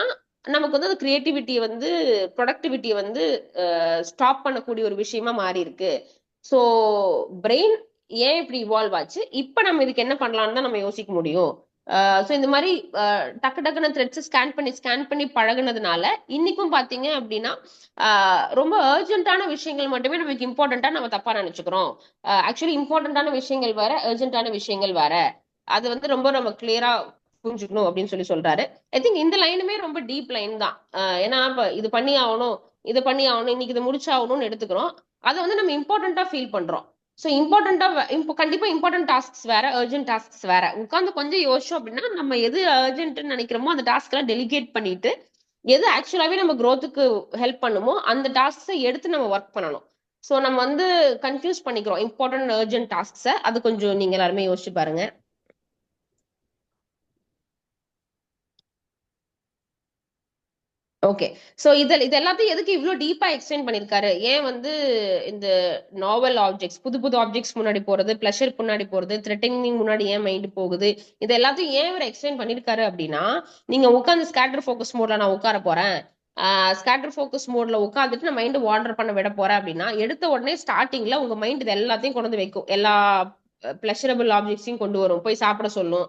நமக்கு வந்து கிரியேட்டிவிட்டி வந்து ப்ரொடக்டிவிட்டியை வந்து ஸ்டாப் பண்ணக்கூடிய ஒரு விஷயமா மாறி இருக்கு. ஸோ பிரெயின் ஏன் இப்படி இவால்வ் ஆச்சு, இப்ப நம்ம இதுக்கு என்ன பண்ணலாம்னு தான் நம்ம யோசிக்க முடியும். ஸோ இந்த மாதிரி டக்கு டக்குன்னு த்ரெட்ஸ் ஸ்கேன் பண்ணி பழகுனதுனால இன்னைக்கும் பாத்தீங்க அப்படின்னா ரொம்ப அர்ஜென்ட்டான விஷயங்கள் மட்டுமே நமக்கு இம்பார்ட்டண்டா நம்ம தப்பா நினைச்சுக்கிறோம். ஆக்சுவலி இம்பார்ட்டன்டான விஷயங்கள் வேற, அர்ஜென்ட்டான விஷயங்கள் வேற. அது வந்து ரொம்ப நம்ம கிளியரா புரிஞ்சுக்கணும் அப்படின்னு சொல்லி சொல்றாரு. ஐ திங்க் இந்த லைனுமே ரொம்ப டீப் லைன் தான். ஏன்னா இப்ப இது பண்ணி ஆகணும், இதை பண்ணி ஆகணும், இன்னைக்கு இதை முடிச்சாகணும்னு எடுத்துக்கிறோம். அதை வந்து நம்ம இம்பார்ட்டண்டா ஃபீல் பண்றோம். ஸோ இம்பார்ட்டண்டா கண்டிப்பா இம்பார்ட்டன்ட் டாஸ்க்ஸ் வேற, அர்ஜென்ட் டாஸ்க்ஸ் வேற. உட்காந்து கொஞ்சம் யோசிச்சோம் அப்படின்னா நம்ம எது அர்ஜென்ட்னு நினைக்கிறோமோ அந்த டாஸ்க் எல்லாம் டெலிகேட் பண்ணிட்டு எது ஆக்சுவலாவே நம்ம growthக்கு ஹெல்ப் பண்ணுமோ அந்த டாஸ்க்ஸை எடுத்து நம்ம ஒர்க் பண்ணணும். ஸோ நம்ம வந்து கன்ஃபியூஸ் பண்ணிக்கிறோம் இம்பார்ட்டன்ட் அர்ஜென்ட் டாஸ்க்ஸை. அது கொஞ்சம் நீங்க எல்லாருமே யோசிச்சு பாருங்க. ஓகே. சோ இது எல்லாத்தையும் எதுக்கு இவ்வளவு டீப்பா எக்ஸ்பிளைன் பண்ணிருக்காரு? ஏன் வந்து இந்த நாவல் ஆப்ஜெக்ட்ஸ், புது புது ஆப்ஜெக்ட்ஸ் முன்னாடி போறது, பிளஷர் முன்னாடி போறது, த்ரெட்டனிங் முன்னாடி ஏன் மைண்ட் போகுது, இது எல்லாத்தையும் ஏன் இவர் எக்ஸ்பிளைன் பண்ணிருக்காரு அப்படின்னா, நீங்க உட்காந்து ஸ்கேட்டர் ஃபோக்கஸ் மோட்ல நான் உட்கார போறேன், ஸ்கேட்டர் ஃபோக்கஸ் மோட்ல உட்காந்துட்டு நான் மைண்ட் வாண்டர் பண்ண விட போறேன் அப்படின்னா, எடுத்த உடனே ஸ்டார்டிங்ல உங்க மைண்ட் இது எல்லாத்தையும் கொண்டு வந்து வைக்கும். எல்லா பிளஷரபிள் ஆப்ஜெக்ட்ஸையும் கொண்டு வரும். போய் சாப்பிட சொல்லும்,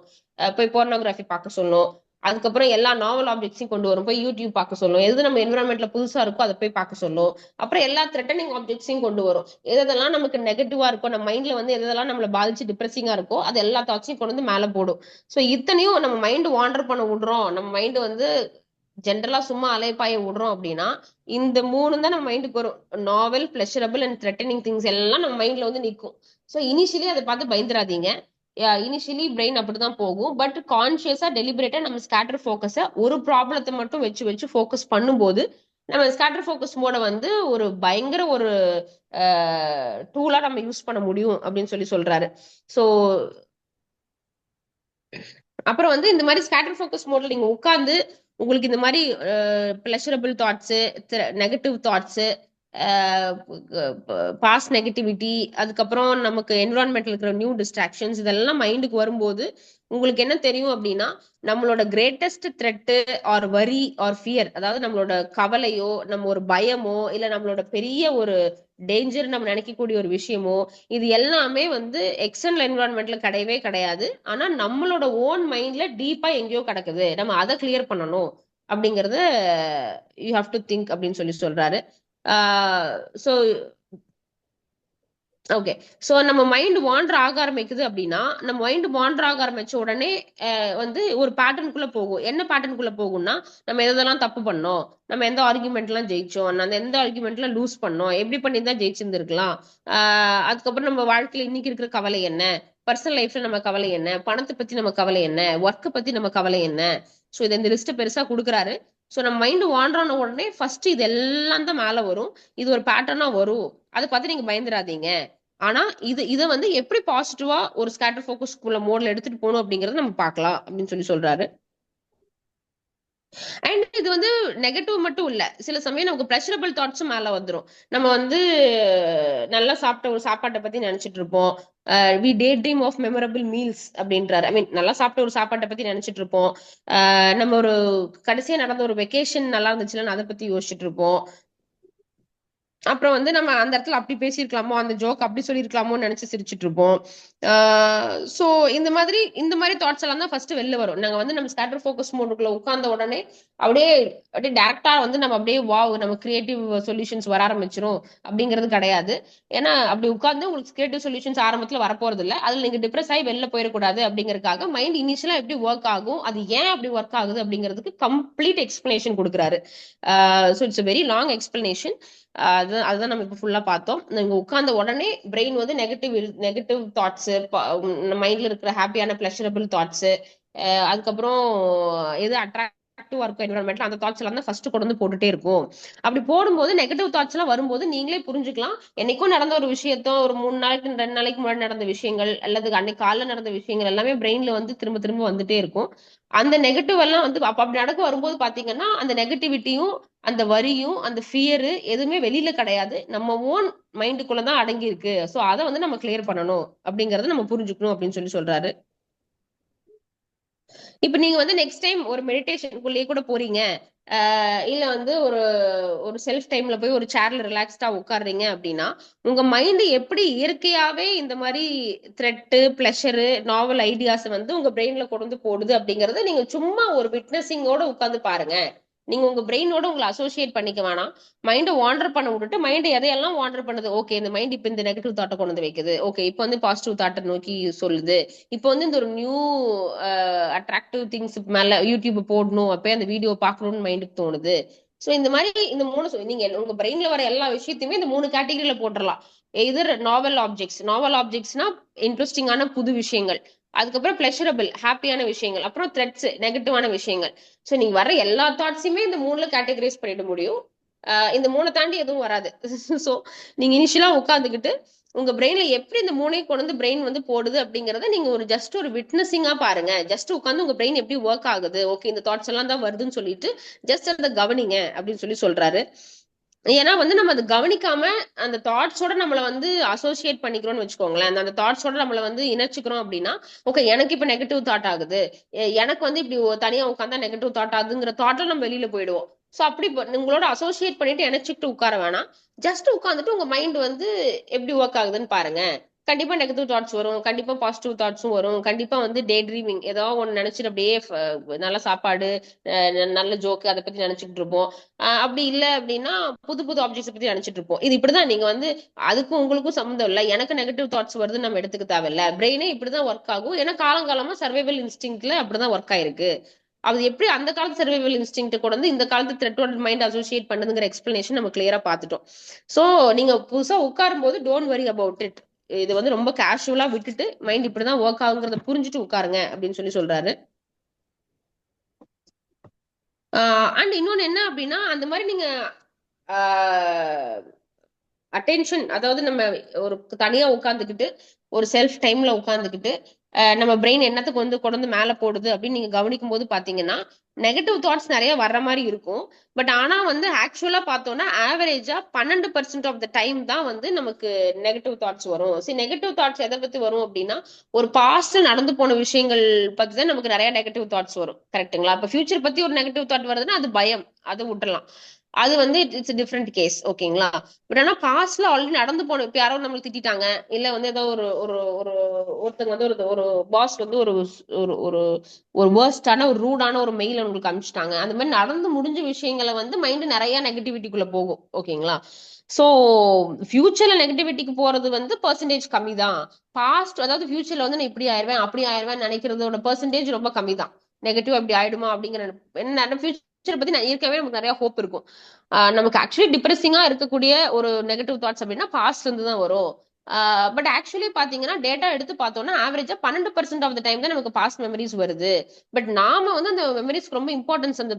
போய் போர்னோகிராஃபி பார்க்க சொல்லும், அதுக்கப்புறம் எல்லா நாவல் ஆப்ஜெக்ட்ஸையும் கொண்டு வரும், போய் யூடியூப் பார்க்க சொல்லும், எது நம்ம என்விரான்மெண்ட்ல புதுசா இருக்கோ அதை போய் பார்க்க சொல்லும். அப்புறம் எல்லா த்ரெட்டனிங் ஆப்ஜெக்ட்ஸையும் கொண்டு வரும். எதெல்லாம் நமக்கு நெகட்டிவா இருக்கோ, நம்ம மைண்ட்ல வந்து எதெல்லாம் நம்மள பாதிச்சு டிப்ரெசிங்கா இருக்கோ அது எல்லா தாட்ஸையும் கொண்டு வந்து மேல போடும். சோ இத்தனையும் நம்ம மைண்ட் வாண்டர் பண்ண விடுறோம், நம்ம மைண்ட் வந்து ஜென்ரலா சும்மா அலைப்பாய விடுறோம் அப்படின்னா இந்த மூணு தான் நம்ம மைண்டுக்கு வரும். நாவல், பிளஷரபிள் அண்ட் த்ரெட்டனிங் திங்ஸ் எல்லாம் நம்ம மைண்ட்ல வந்து நிற்கும். ஸோ இனிஷியலி அதை பார்த்து பயந்துராதீங்க. இனிஷியலி பிரெயின் அப்படிதான் போகும். பட் கான்சியஸா டெலிபரேட்டா நம்ம ஸ்கேட்டர் ஃபோக்கஸை ஒரு ப்ராப்ளத்தை மட்டும் வச்சு வச்சு ஃபோக்கஸ் பண்ணும்போது நம்ம ஸ்கேட்டர் ஃபோக்கஸ் மோட வந்து ஒரு பயங்கர ஒரு டூலா நம்ம யூஸ் பண்ண முடியும் அப்படின்னு சொல்லி சொல்றாரு. ஸோ அப்புறம் வந்து இந்த மாதிரி ஸ்கேட்டர் ஃபோக்கஸ் மோட்ல நீங்க உட்கார்ந்து உங்களுக்கு இந்த மாதிரி pleasurable thoughts, negative thoughts, past negativity, அதுக்கப்புறம் நமக்கு என்விரான்மெண்ட்ல இருக்கிற நியூ டிஸ்ட்ராக்ஷன்ஸ் இதெல்லாம் மைண்டுக்கு வரும்போது உங்களுக்கு என்ன தெரியும் அப்படின்னா நம்மளோட கிரேட்டஸ்ட் த்ரெட் ஆர் வரி ஆர் ஃபியர், அதாவது நம்மளோட கவலையோ நம்ம ஒரு பயமோ இல்ல நம்மளோட பெரிய ஒரு டேஞ்சர் நம்ம நினைக்கக்கூடிய ஒரு விஷயமோ இது எல்லாமே வந்து எக்ஸ்டர்னல் என்விரான்மெண்ட்ல கிடையவே கிடையாது. ஆனா நம்மளோட ஓன் மைண்ட்ல டீப்பா எங்கேயோ கிடக்குது, நம்ம அதை கிளியர் பண்ணணும் அப்படிங்கறத யூ ஹாவ் டு திங்க் அப்படின்னு சொல்லி சொல்றாரு. So okay. சோ நம்ம மைண்ட் வாண்டர் ஆக ஆரம்பிக்குது அப்படின்னா நம்ம மைண்ட் வாண்டர் ஆக ஆரம்பிச்ச உடனே வந்து ஒரு பேட்டர்னுக்குள்ள போகும். என்ன பேட்டர்னுக்குள்ள போகும்னா நம்ம எதெல்லாம் தப்பு பண்ணோம், நம்ம எந்த ஆர்குமெண்ட் எல்லாம் ஜெயிச்சோம், அந்த எந்த ஆர்குமெண்ட்ல லூஸ் பண்ணோம், எப்படி பண்ணி தான் ஜெயிச்சிருந்திருக்கலாம், அதுக்கப்புறம் நம்ம வாழ்க்கையில இன்னைக்கு இருக்கிற கவலை என்ன, பர்சனல் லைஃப்ல நம்ம கவலை என்ன, பணத்தை பத்தி நம்ம கவலை என்ன, ஒர்க்கை பத்தி நம்ம கவலை என்ன. சோ இதை இந்த லிஸ்ட் பெருசா கொடுக்குறாரு. சோ நம்ம மைண்ட் வாண்டர் ஆன உடனே ஃபர்ஸ்ட் இது எல்லாம் தான் மேல வரும். இது ஒரு பேட்டர்னா வரும். அதை பார்த்து நீங்க பயந்துராதீங்க. ஆனா இதை வந்து எப்படி பாசிட்டிவா ஒரு ஸ்கேட்டர் ஃபோக்கஸ் மோட்ல எடுத்துட்டு போகணும் அப்படிங்கறத நம்ம பார்க்கலாம் அப்படின்னு சொல்லி சொல்றாரு. அண்ட் இது வந்து நெகட்டிவ் மட்டும் இல்ல, சில சமயம் நமக்கு பிளஷரபிள் தாட்ஸும் மேல வந்துரும். நம்ம வந்து நல்லா சாப்பிட்ட ஒரு சாப்பாட்டை பத்தி நினைச்சிட்டு இருப்போம். We daydream of memorable meals அப்படின்றாரு. ஐ மீன் நல்லா சாப்பிட்ட ஒரு சாப்பாட்டை பத்தி நினைச்சிட்டு இருப்போம். நம்ம ஒரு கடைசியா நடந்த ஒரு வெக்கேஷன் நல்லா இருந்துச்சுன்னா அதை பத்தி யோசிச்சுட்டு இருப்போம். அப்புறம் வந்து நம்ம அந்த இடத்துல அப்படி பேசியிருக்கலாமோ, அந்த ஜோக் அப்படி சொல்லியிருக்கலாமோன்னு நினைச்சு சிரிச்சுட்டு இருப்போம். சோ இந்த மாதிரி தாட்ஸ் எல்லாம் தான் ஃபர்ஸ்ட் வெளில வரும். நாங்க வந்து நம்ம ஸ்கேட்டர் ஃபோக்கஸ் மோடுக்குள்ள உட்கார்ந்த உடனே அப்படியே அப்படியே டைரக்டா வந்து நம்ம அப்படியே வாவ் நம்ம கிரியேட்டிவ் சொல்யூஷன்ஸ் வர ஆரம்பிச்சிரும் அப்படிங்கிறது கிடையாது. ஏன்னா அப்படி உட்கார்ந்து உங்களுக்கு கிரியேட்டிவ் சொல்யூஷன்ஸ் ஆரம்பத்துல வரப்போறது இல்ல. அதுல நீங்க டிப்ரெஸ் ஆகி வெளில போயிடக்கூடாது அப்படிங்கறதுக்காக மைண்ட் இனிஷியலா எப்படி ஒர்க் ஆகும், அது ஏன் அப்படி ஒர்க் ஆகுது அப்படிங்கிறதுக்கு கம்ப்ளீட் எக்ஸ்பிளனேஷன் கொடுக்குறாரு. So it's very long explanation. அதுதான் நம்ம இப்ப ஃபுல்லா பார்த்தோம். நீங்க உட்கார்ந்த உடனே பிரெயின் வந்து நெகட்டிவ் தாட்ஸ், மைண்ட்ல இருக்கிற ஹாப்பியான பிளஷரபிள் தாட்ஸ், அதுக்கப்புறம் எது அட்ராக்டிவா இருக்கும் என்வரன்மெண்ட்ல அந்த தாட்ஸ் எல்லாம் தான் ஃபர்ஸ்ட் கொண்டு வந்து போட்டுட்டே இருக்கும். அப்படி போடும்போது நெகட்டிவ் தாட்ஸ் எல்லாம் வரும்போது நீங்களே புரிஞ்சுக்கலாம். என்னைக்கும் நடந்த ஒரு விஷயத்த ஒரு 3 நாளைக்கு 2 நாளைக்கு முன்னாடி நடந்த விஷயங்கள் அல்லது அன்னைக்கு காலைல நடந்த விஷயங்கள் எல்லாமே பிரெயின்ல வந்து திரும்ப திரும்ப வந்துட்டே இருக்கும். அந்த நெகட்டிவ் எல்லாம் வந்து அப்படி நடக்க வரும்போது பாத்தீங்கன்னா அந்த நெகட்டிவிட்டியும் அந்த வரியும் அந்த ஃபியரு எதுவுமே வெளியில கிடையாது, நம்ம ஓன் மைண்டுக்குள்ளதான் அடங்கி இருக்கு. சோ அதை வந்து நம்ம கிளியர் பண்ணணும் அப்படிங்கறத நம்ம புரிஞ்சுக்கணும் அப்படின்னு சொல்லி சொல்றாரு. இப்ப நீங்க வந்து நெக்ஸ்ட் டைம் ஒரு மெடிடேஷனுக்குள்ளேயே கூட போறீங்க, இல்ல வந்து ஒரு ஒரு செல்ஃப் டைம்ல போய் ஒரு சேர்ல ரிலாக்ஸ்டா உட்கார்றீங்க அப்படின்னா உங்க மைண்ட் எப்படி இயற்கையாவே இந்த மாதிரி த்ரெட்டு பிளஷரு நாவல் ஐடியாஸ் வந்து உங்க பிரெயின்ல கொண்டு வந்து போடுது அப்படிங்கறத நீங்க சும்மா ஒரு விட்னஸிங்கோட உட்கார்ந்து பாருங்க. நீங்க உங்க பிரெயினோட உங்களை அசோசியேட் பண்ணிக்க வேணாம். மைண்டை வாண்டர் பண்ண விட்டுட்டு மைண்ட் எதையெல்லாம் வாண்டர் பண்ணுது, ஓகே இந்த மைண்ட் இப்ப இந்த நெகட்டிவ் தாட்டை கொண்டு வந்து வைக்குது, ஓகே இப்ப வந்து பாசிட்டிவ் தாட்டை நோக்கி சொல்லுது, இப்போ வந்து இந்த ஒரு நியூ அட்ராக்டிவ் திங்ஸ் மேல யூடியூப் போடணும் அப்ப அந்த வீடியோ பார்க்கணும்னு மைண்டுக்கு தோணுது. சோ இந்த மாதிரி இந்த மூணு நீங்க உங்க பிரெயின்ல வர எல்லா விஷயத்தையுமே இந்த 3 கேட்டகரியில போட்டுடலாம். எதர் நாவல் ஆப்ஜெக்ட்ஸ்னா இன்ட்ரெஸ்டிங்கான புது விஷயங்கள், அதுக்கப்புறம் பிளஷரபிள் ஹாப்பியான விஷயங்கள், அப்புறம் த்ரெட்ஸ் நெகட்டிவான விஷயங்கள். சோ நீங்க வர எல்லா தாட்ஸுமே இந்த 3ல கேட்டகரைஸ் பண்ணிட முடியும். இந்த 3 தாண்டி எதுவும் வராது. சோ நீங்க இனிஷியலா உட்காந்துக்கிட்டு உங்க பிரெயின்ல எப்படி இந்த 3ஐயும் கொண்டு வந்து பிரெயின் வந்து போடுது அப்படிங்கறத நீங்க ஒரு ஜஸ்ட் ஒரு விட்னஸிங்கா பாருங்க. ஜஸ்ட் உட்காந்து உங்க பிரெயின் எப்படி ஒர்க் ஆகுது, ஓகே இந்த தாட்ஸ் எல்லாம் தான் வருதுன்னு சொல்லிட்டு ஜஸ்ட் அதை கவனிங்க அப்படின்னு சொல்லி சொல்றாரு. ஏன்னா வந்து நம்ம அதை கவனிக்காம அந்த தாட்ஸோட நம்மள வந்து அசோசியேட் பண்ணிக்கிறோம்னு வச்சுக்கோங்களேன், அந்த தாட்ஸோட நம்மள வந்து இணைச்சுக்கிறோம் அப்படின்னா ஓகே எனக்கு இப்ப நெகட்டிவ் தாட் ஆகுது, எனக்கு வந்து இப்படி தனியா உட்காந்தா நெகட்டிவ் தாட் ஆகுதுங்கிற தாட்ல நம்ம வெளியில போயிடுவோம். சோ அப்படி உங்களோட அசோசியேட் பண்ணிட்டு இணைச்சிட்டு உட்கார வேணாம். ஜஸ்ட் உட்காந்துட்டு உங்க மைண்ட் வந்து எப்படி ஒர்க் ஆகுதுன்னு பாருங்க. கண்டிப்பா நெகட்டிவ் தாட்ஸ் வரும், கண்டிப்பா பாசிட்டிவ் தாட்ஸும் வரும், கண்டிப்பா வந்து டே ட்ரீமிங் ஏதாவது ஒண்ணு நினைச்சிட்டு அப்படியே நல்ல சாப்பாடு, நல்ல ஜோக்கு அதை பத்தி நினைச்சிட்டு இருப்போம். அப்படி இல்ல அப்படின்னா புது புது ஆப்ஜெக்ட்ஸ் பத்தி நினைச்சிட்டு இருப்போம். இது இப்படிதான் நீங்க வந்து அதுக்கும் உங்களுக்கும் சம்மந்தம் இல்ல, எனக்கு நெகட்டிவ் தாட்ஸ் வருதுன்னு நம்ம எடுத்துக்க தேவையில்ல, பிரெயினே இப்படிதான் ஒர்க் ஆகும், ஏன்னா காலங்காலமா சர்வைவல் இன்ஸ்டிங்க்ட்ல அப்படிதான் ஒர்க் ஆயிருக்கு. அது எப்படி அந்த காலத்து சர்வைவல் இன்ஸ்டிங்க்ட் கூட வந்து இந்த காலத்து த்ரெட்டோட மைண்ட் அசோசியேட் பண்ணுதுங்கிற எக்ஸ்பிளனேஷன் நம்ம கிளியரா பார்த்துட்டோம். சோ நீங்க புதுசா உட்காரும் போது டோன்ட் வரி அபவுட் இட். இது வந்து ரொம்ப கேஷுவலா விட்டுட்டு மைண்ட் இப்படிதான் ஒர்க் ஆகுங்கிறத புரிஞ்சுட்டு உட்காருங்க அப்படின்னு சொல்லி சொல்றாரு. அண்ட் இன்னொன்னு என்ன அப்படின்னா அந்த மாதிரி நீங்க அட்டென்ஷன், அதாவது நம்ம ஒரு தனியா உட்காந்துக்கிட்டு ஒரு செல்ஃப் டைம்ல உட்காந்துக்கிட்டு நம்ம பிரெயின் என்னத்துக்கு வந்து கொண்டு மேல போடுது அப்படின்னு நீங்க கவனிக்கும் போது பாத்தீங்கன்னா நெகட்டிவ் தாட்ஸ் நிறைய வர்ற மாதிரி இருக்கும். பட் ஆனா வந்து ஆக்சுவலா பார்த்தோம்னா ஆவரேஜா 12% ஆஃப் த டைம் தான் வந்து நமக்கு நெகட்டிவ் தாட்ஸ் வரும். சரி நெகட்டிவ் தாட்ஸ் எதை பத்தி வரும் அப்படின்னா ஒரு பாஸ்ட்ல நடந்து போன விஷயங்கள் பத்தி தான் நமக்கு நிறைய நெகட்டிவ் தாட்ஸ் வரும், கரெக்ட்டுங்களா? இப்ப ஃபியூச்சர் பத்தி ஒரு நெகட்டிவ் தாட் வருதுன்னா அது பயம், அதை விட்டுறலாம், அது வந்து இட்ஸ் டிஃப்ரெண்ட் கேஸ், ஓகேங்களா? பட் ஆனா பாஸ்ட்ல ஆல்ரெடி நடந்து போன இப்ப யாரோ நம்மளுக்கு திட்டாங்க, இல்ல வந்து ஏதோ ஒரு ஒரு ஒரு ஒருத்தங்க வந்து ஒரு ஒரு பாஸ் வந்து ஒரு ஒரு ஒரு ஒரு வேர்ஸ்டான ஒரு ரூடான ஒரு மெயில் உங்களுக்கு அனுப்பிச்சிட்டாங்க, அந்த மாதிரி நடந்து முடிஞ்ச விஷயங்களை வந்து மைண்ட் நிறைய நெகட்டிவிட்டிக்குள்ள போகும், ஓகேங்களா? சோ ஃபியூச்சர்ல நெகட்டிவிட்டிக்கு போறது வந்து பெர்சன்டேஜ் கம்மி தான். பாஸ்ட் அதாவது ஃபியூச்சர்ல வந்து நான் இப்படி ஆயிருவேன் அப்படி ஆயிருவேன் நினைக்கிறதோட பெர்சன்டேஜ் ரொம்ப கம்மி தான். நெகட்டிவ் அப்படி ஆயிடுமா அப்படிங்கிற என்ன ஃபியூச்சர் பத்தி நான் இருக்கவே நமக்கு நிறைய ஹோப் இருக்கும். நமக்கு ஆக்சுவலி டிப்ரெசிங்கா இருக்கக்கூடிய ஒரு நெகட்டிவ் தாட்ஸ் அப்படின்னா பாஸ்ட் இருந்து தான் வரும். பட் ஆக்சுவலி பாத்தீங்கன்னா டேட்டா எடுத்து பார்த்தோம்னா ஆவரேஜா 12% ஆஃப் த டைம் தான் நமக்கு பாஸ்ட் மெமரிஸ் வருது. பட் நாம வந்து அந்த மெமரிஸ்க்கு ரொம்ப இம்பார்ட்டன்ஸ், அந்த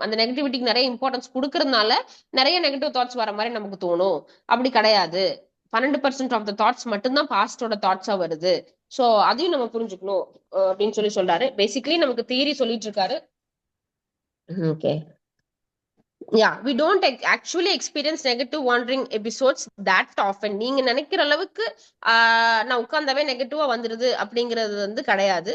அந்த நெகட்டிவிட்டிக்கு நிறைய இம்பார்ட்டன்ஸ் கொடுக்கறதுனால நிறைய நெகட்டிவ் தாட்ஸ் வர மாதிரி நமக்கு தோணும். அப்படி கிடையாது, 12% ஆஃப் த தாட்ஸ் மட்டும்தான் பாஸ்டோட தாட்ஸா வருது. சோ அதையும் நம்ம புரிஞ்சுக்கணும் அப்படின்னு சொல்லி சொல்றாரு. பேசிக்கலி நமக்கு தியரி சொல்லிட்டு இருக்காரு. Okay, we don't actually experience negative wandering episodes that often. நீங்க நினைக்கிற அளவுக்கு நான் உட்கார்ந்தாவே நெகட்டிவா வந்துருது அப்படிங்கிறது வந்து கிடையாது.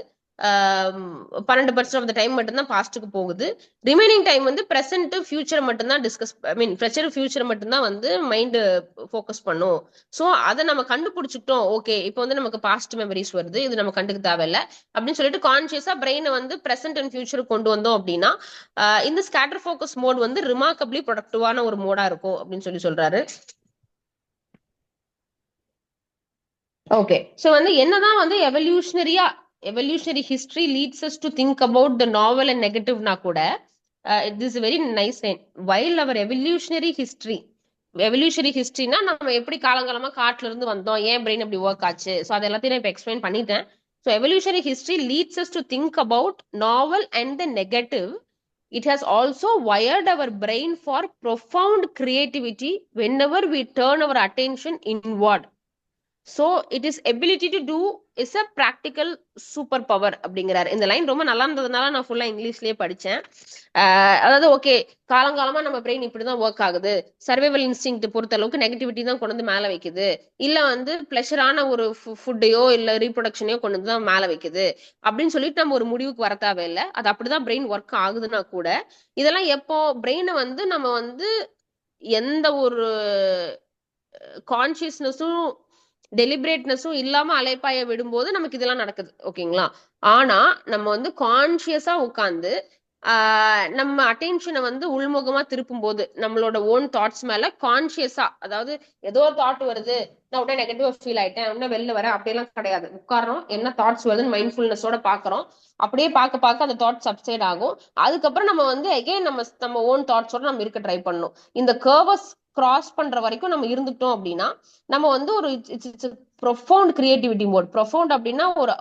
12% ஆஃப் த டைம் மட்டும்தான் பாஸ்ட்டுக்கு போகுது. ரிமைனிங் டைம் வந்து ப்ரெசென்ட் ஃபியூச்சர் மட்டும்தான் டிஸ்கஸ், ஐ மீன் ப்ரெசென்ட் ஃபியூச்சர் மட்டும்தான் வந்து மைண்ட் ஃபோக்கஸ் பண்ணும். ஸோ அதை நம்ம கண்டுபிடிச்சிட்டோம். ஓகே, இப்போ வந்து நமக்கு பாஸ்ட் மெமரிஸ் வருது, இது நம்ம கண்டுக்க தேவையில்லை அப்படின்னு சொல்லிட்டு கான்சியஸா பிரெயினை வந்து ப்ரெசென்ட் அண்ட் ஃபியூச்சர் கொண்டு வந்தோம் அப்படின்னா இந்த ஸ்கேட்டர் ஃபோக்கஸ் மோட் வந்து ரிமார்க்கபிளி ப்ரொடக்டிவான ஒரு மோடா இருக்கும் அப்படின்னு சொல்றாரு. ஓகே, ஸோ வந்து என்னதான் வந்து evolutionary history leads us to think about the novel and நெகட்டிவ்னா கூட it is very nice line. While our evolutionary ஹிஸ்டரினா நம்ம எப்படி காலங்காலமா காட்டுல இருந்து வந்தோம், ஏன் பிரெயின் அப்படி ஒர்க் ஆச்சு, ஸோ அது எல்லாத்தையும் நான் இப்போ எக்ஸ்பிளைன் பண்ணிட்டேன். So evolutionary history leads us to think about novel and the negative. It has also wired our brain for profound creativity whenever we turn our attention inward. So it is ability to do is a practical super power அப்படிங்கிறாரு. இந்த line ரொம்ப நல்லா இருந்ததுனால நான் ஃபுல்லா இங்கிலீஷ்லயே படிச்சேன். அதாவது okay, காலங்காலமா நம்ம பிரெயின் இப்படிதான் ஒர்க் ஆகுது, சர்வைவல் இன்ஸ்டிங் பொறுத்த அளவுக்கு நெகட்டிவிட்டி தான் கொண்டு வந்து மேல வைக்குது, இல்ல வந்து பிளஷரான ஒரு ஃபுட்டையோ இல்ல ரீப்ரொடக்ஷனையோ கொண்டு வந்து தான் மேல வைக்குது அப்படின்னு சொல்லிட்டு நம்ம ஒரு முடிவுக்கு வர தேவையில்லை. அது அப்படிதான் பிரெயின் ஒர்க் ஆகுதுன்னா கூட இதெல்லாம் எப்போ பிரெயினை வந்து நம்ம வந்து எந்த ஒரு கான்சியஸ்னஸும் டெலிபரேட்னஸும் இல்லாம அலைப்பாய விடும்போது நமக்கு இதெல்லாம் நடக்குது. ஓகேங்களா? ஆனா நம்ம வந்து கான்சியஸா உட்காந்து நம்ம அட்டென்ஷனை வந்து உள்முகமா திருப்பும் போது நம்மளோட ஓன் தாட்ஸ் மேல கான்சியஸா, அதாவது ஏதோ ஒரு தாட் வருது, நான் உடனே நெகட்டிவா ஃபீல் ஆயிட்டேன், உடனே வெளில வரேன் அப்படியெல்லாம் கிடையாது. உட்காரோம், என்ன தாட்ஸ் வருதுன்னு மைண்ட்ஃபுல்னஸோட பாக்குறோம், அப்படியே பார்க்க அந்த தாட் சப்சைட் ஆகும். அதுக்கப்புறம் நம்ம வந்து அகைன் நம்ம ஓன் தாட்ஸோட நம்ம இருக்க ட்ரை பண்ணணும். இந்த கர்வஸ் கிராஸ் பண்ற வரைக்கும் நம்ம இருந்துட்டோம் அப்படின்னா நம்ம வந்து ஒரு ப்ரொஃபவுண்ட் கிரியேட்டிவிட்டி மோட். ப்ரொஃபவுண்ட் அப்படின்னா ஒரு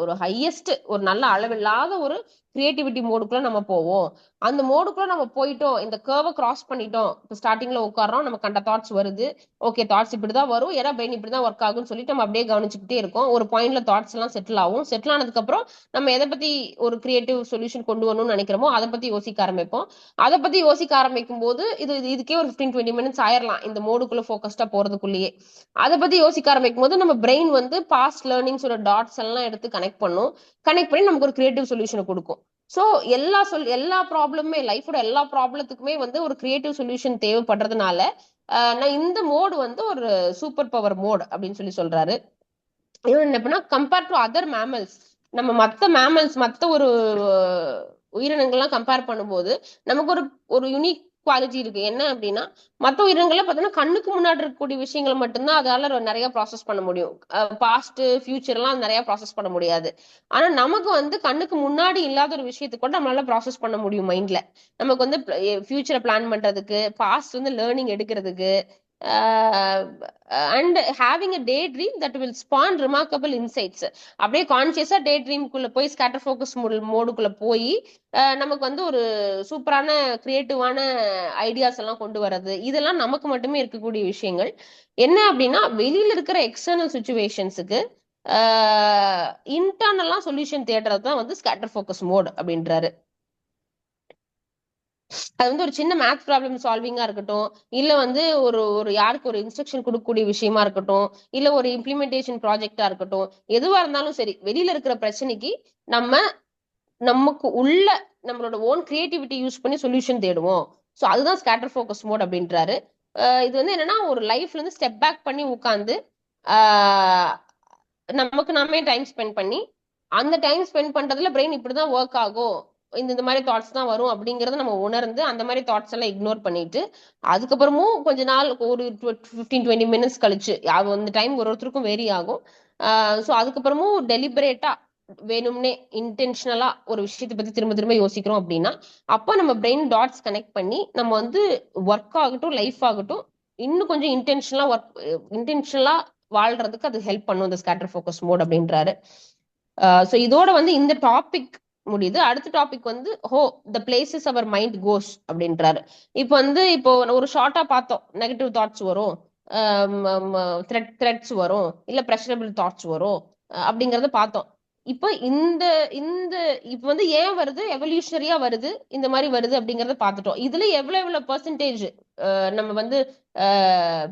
ஒரு ஹையஸ்ட், ஒரு நல்ல அளவில்லாத ஒரு கிரியேட்டிவிட்டி மோடுக்குள்ள நம்ம போவோம். அந்த மோடுக்குள்ள நம்ம போயிட்டோம், இந்த கர்வை கிராஸ் பண்ணிட்டோம். இப்போ ஸ்டார்டிங்ல உட்காரோம், நம்ம கண்ட தாட்ஸ் வருது, ஓகே தாட்ஸ் இப்படிதான் வரும், ஏன்னா பிரெயின் இப்படிதான் ஒர்க் ஆகும்னு சொல்லிட்டு நம்ம அப்படியே கவனிச்சுக்கிட்டே இருக்கோம். ஒரு பாயிண்ட்ல தாட்ஸ் எல்லாம் செட்டில் ஆகும். செட்டில் ஆனதுக்கு அப்புறம் நம்ம எதை பத்தி ஒரு கிரியேட்டிவ் சொல்யூஷன் கொண்டு வரணும்னு நினைக்கிறோமோ அதை பத்தி யோசிக்க ஆரம்பிப்போம். அதை பத்தி யோசிக்க ஆரம்பிக்கும் போது இதுக்கே ஒரு 15-20 மினிட்ஸ் ஆயிரலாம் இந்த மோடுக்குள்ள ஃபோக்கஸ்டா போறதுக்குள்ளேயே. அதை பத்தி யோசிக்க ஆரம்பிக்கும் போது நம்ம பிரெயின் வந்து பாஸ்ட் லேர்னிங்ஸோட டாட்ஸ் எல்லாம் எடுத்து கனெக்ட் பண்ணி நமக்கு ஒரு கிரியேட்டிவ் சொல்யூஷனை கொடுக்கும். ஸோ எல்லா ப்ராப்ளமுமே, லைஃபோட எல்லா ப்ராப்ளத்துக்குமே வந்து ஒரு கிரியேட்டிவ் சொல்யூஷன் தேவைப்படுறதுனால நான் இந்த மோடு வந்து ஒரு சூப்பர் பவர் மோட் அப்படின்னு சொல்றாரு. இன்னொன்னு என்ன, கம்பேர் டு அதர் மேமல்ஸ், நம்ம மத்த ஒரு உயிரினங்கள்லாம் கம்பேர் பண்ணும்போது நமக்கு ஒரு யூனிக் குவாலிட்டி இருக்கு. என்ன அப்படின்னா, மற்ற உயிரினங்கள்ல பார்த்தோம்னா கண்ணுக்கு முன்னாடி இருக்கக்கூடிய விஷயங்களை மட்டும்தான் அதால நிறைய ப்ராசஸ் பண்ண முடியும். பாஸ்ட் ஃபியூச்சர் எல்லாம் நிறைய ப்ராசஸ் பண்ண முடியாது. ஆனா நமக்கு வந்து கண்ணுக்கு முன்னாடி இல்லாத ஒரு விஷயத்துக்கு கூட நம்மளால ப்ராசஸ் பண்ண முடியும் மைண்ட்ல. நமக்கு வந்து ஃபியூச்சரை பிளான் பண்றதுக்கு, பாஸ்ட் வந்து லேர்னிங் எடுக்கிறதுக்கு, and having a daydream that will spawn remarkable insights. அப்படியே கான்சியஸா டே ட்ரீம்குள்ள போய் ஸ்கேட்டர் ஃபோக்கஸ் மோடுக்குள்ள போய் நமக்கு வந்து ஒரு சூப்பரான கிரியேட்டிவான ஐடியாஸ் எல்லாம் கொண்டு வர்றது, இதெல்லாம் நமக்கு மட்டுமே இருக்கக்கூடிய விஷயங்கள். என்ன அப்படின்னா, வெளியில இருக்கிற எக்ஸ்டர்னல் சுச்சுவேஷன்ஸுக்கு இன்டர்னலா சொல்யூஷன் தேடுறது தான் வந்து ஸ்கேட்டர் ஃபோக்கஸ் மோட் அப்படின்றாரு. அது வந்து ஒரு சின்ன மேத்ஸ் ப்ராப்ளம் சால்விங்கா இருக்கட்டும், இல்ல வந்து ஒரு யாருக்கு ஒரு இன்ஸ்ட்ரக்ஷன் கொடுக்கக்கூடிய விஷயமா இருக்கட்டும், இல்ல ஒரு இம்ப்ளிமெண்டேஷன் ப்ராஜெக்டா இருக்கட்டும், எதுவா இருந்தாலும் சரி, வெளியில இருக்கிற பிரச்சனைக்கு நமக்கு உள்ள நம்மளோட ஓன் கிரியேட்டிவிட்டி யூஸ் பண்ணி சொல்யூஷன் தேடுவோம். ஸோ அதுதான் ஸ்கேட்டர் ஃபோக்கஸ் மோட் அப்படின்றாரு. இது வந்து என்னன்னா, ஒரு லைஃப்ல இருந்து ஸ்டெப் பேக் பண்ணி உட்காந்து நமக்கு நாமே டைம் ஸ்பெண்ட் பண்ணி, அந்த டைம் ஸ்பெண்ட் பண்றதுல பிரெயின் இப்படிதான் ஒர்க் ஆகும், இந்த மாதிரி தாட்ஸ் தான் வரும் அப்படிங்கறத நம்ம உணர்ந்து அந்த மாதிரி தாட்ஸ் எல்லாம் இக்னோர் பண்ணிட்டு, அதுக்கப்புறமும் கொஞ்ச நாள் ஒரு 15-20 மினிட்ஸ் கழிச்சு, அது அந்த டைம் ஒருத்தருக்கும் வேரி ஆகும். ஸோ அதுக்கப்புறமும் டெலிபரேட்டா வேணும்னே இன்டென்ஷனலா ஒரு விஷயத்தை பத்தி திரும்ப திரும்ப யோசிக்கிறோம் அப்படின்னா, அப்ப நம்ம பிரெயின் டாட்ஸ் கனெக்ட் பண்ணி நம்ம வந்து ஒர்க் ஆகட்டும், லைஃப் ஆகட்டும், இன்னும் கொஞ்சம் இன்டென்ஷனலா வாழ்றதுக்கு அது ஹெல்ப் பண்ணும் இந்த ஸ்கேட்டர் ஃபோக்கஸ் மோட் அப்படின்றாரு. ஸோ இதோட வந்து இந்த டாபிக் முடியுது. அடுத்த டாபிக் வந்து த பிளேசஸ் அவர் மைண்ட் கோஸ் அப்படின்றாரு. இப்போ ஒரு ஷார்ட்டா பார்த்தோம், நெகட்டிவ் தாட்ஸ் வரும், த்ரெட்ஸ் வரும், இல்ல ப்ரெஷரபிள் தாட்ஸ் வரும் அப்படிங்கறத பார்த்தோம். இப்போ இந்த இந்த இப்ப வந்து ஏன் வருது, எவல்யூஷனரியா வருது, இந்த மாதிரி வருது அப்படிங்கறத பார்த்துட்டோம். இதுல எவ்வளவு பெர்சன்டேஜ் நம்ம வந்து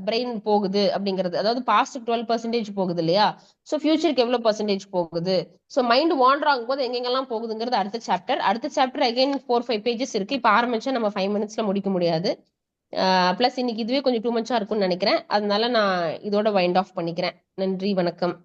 பிரெயின் போகுது அப்படிங்கிறது, அதாவது பாஸ்ட் 12% போகுது இல்லையா? ஸோ ஃபியூச்சருக்கு எவ்வளவு பெர்சன்டேஜ் போகுது, ஸோ மைண்ட் வாண்டர் ஆகும் போது எங்கெங்கெல்லாம் போகுதுங்கிறது அடுத்த சாப்டர் அகைன் 4-5 பேஜஸ் இருக்கு. இப்ப ஆரம்பிச்சா நம்ம 5 minutes முடிக்க முடியாது. பிளஸ் இன்னைக்கு இதுவே கொஞ்சம் டூ மச்சா இருக்கும்னு நினைக்கிறேன். அதனால நான் இதோட வைண்ட் ஆஃப் பண்ணிக்கிறேன். நன்றி, வணக்கம்.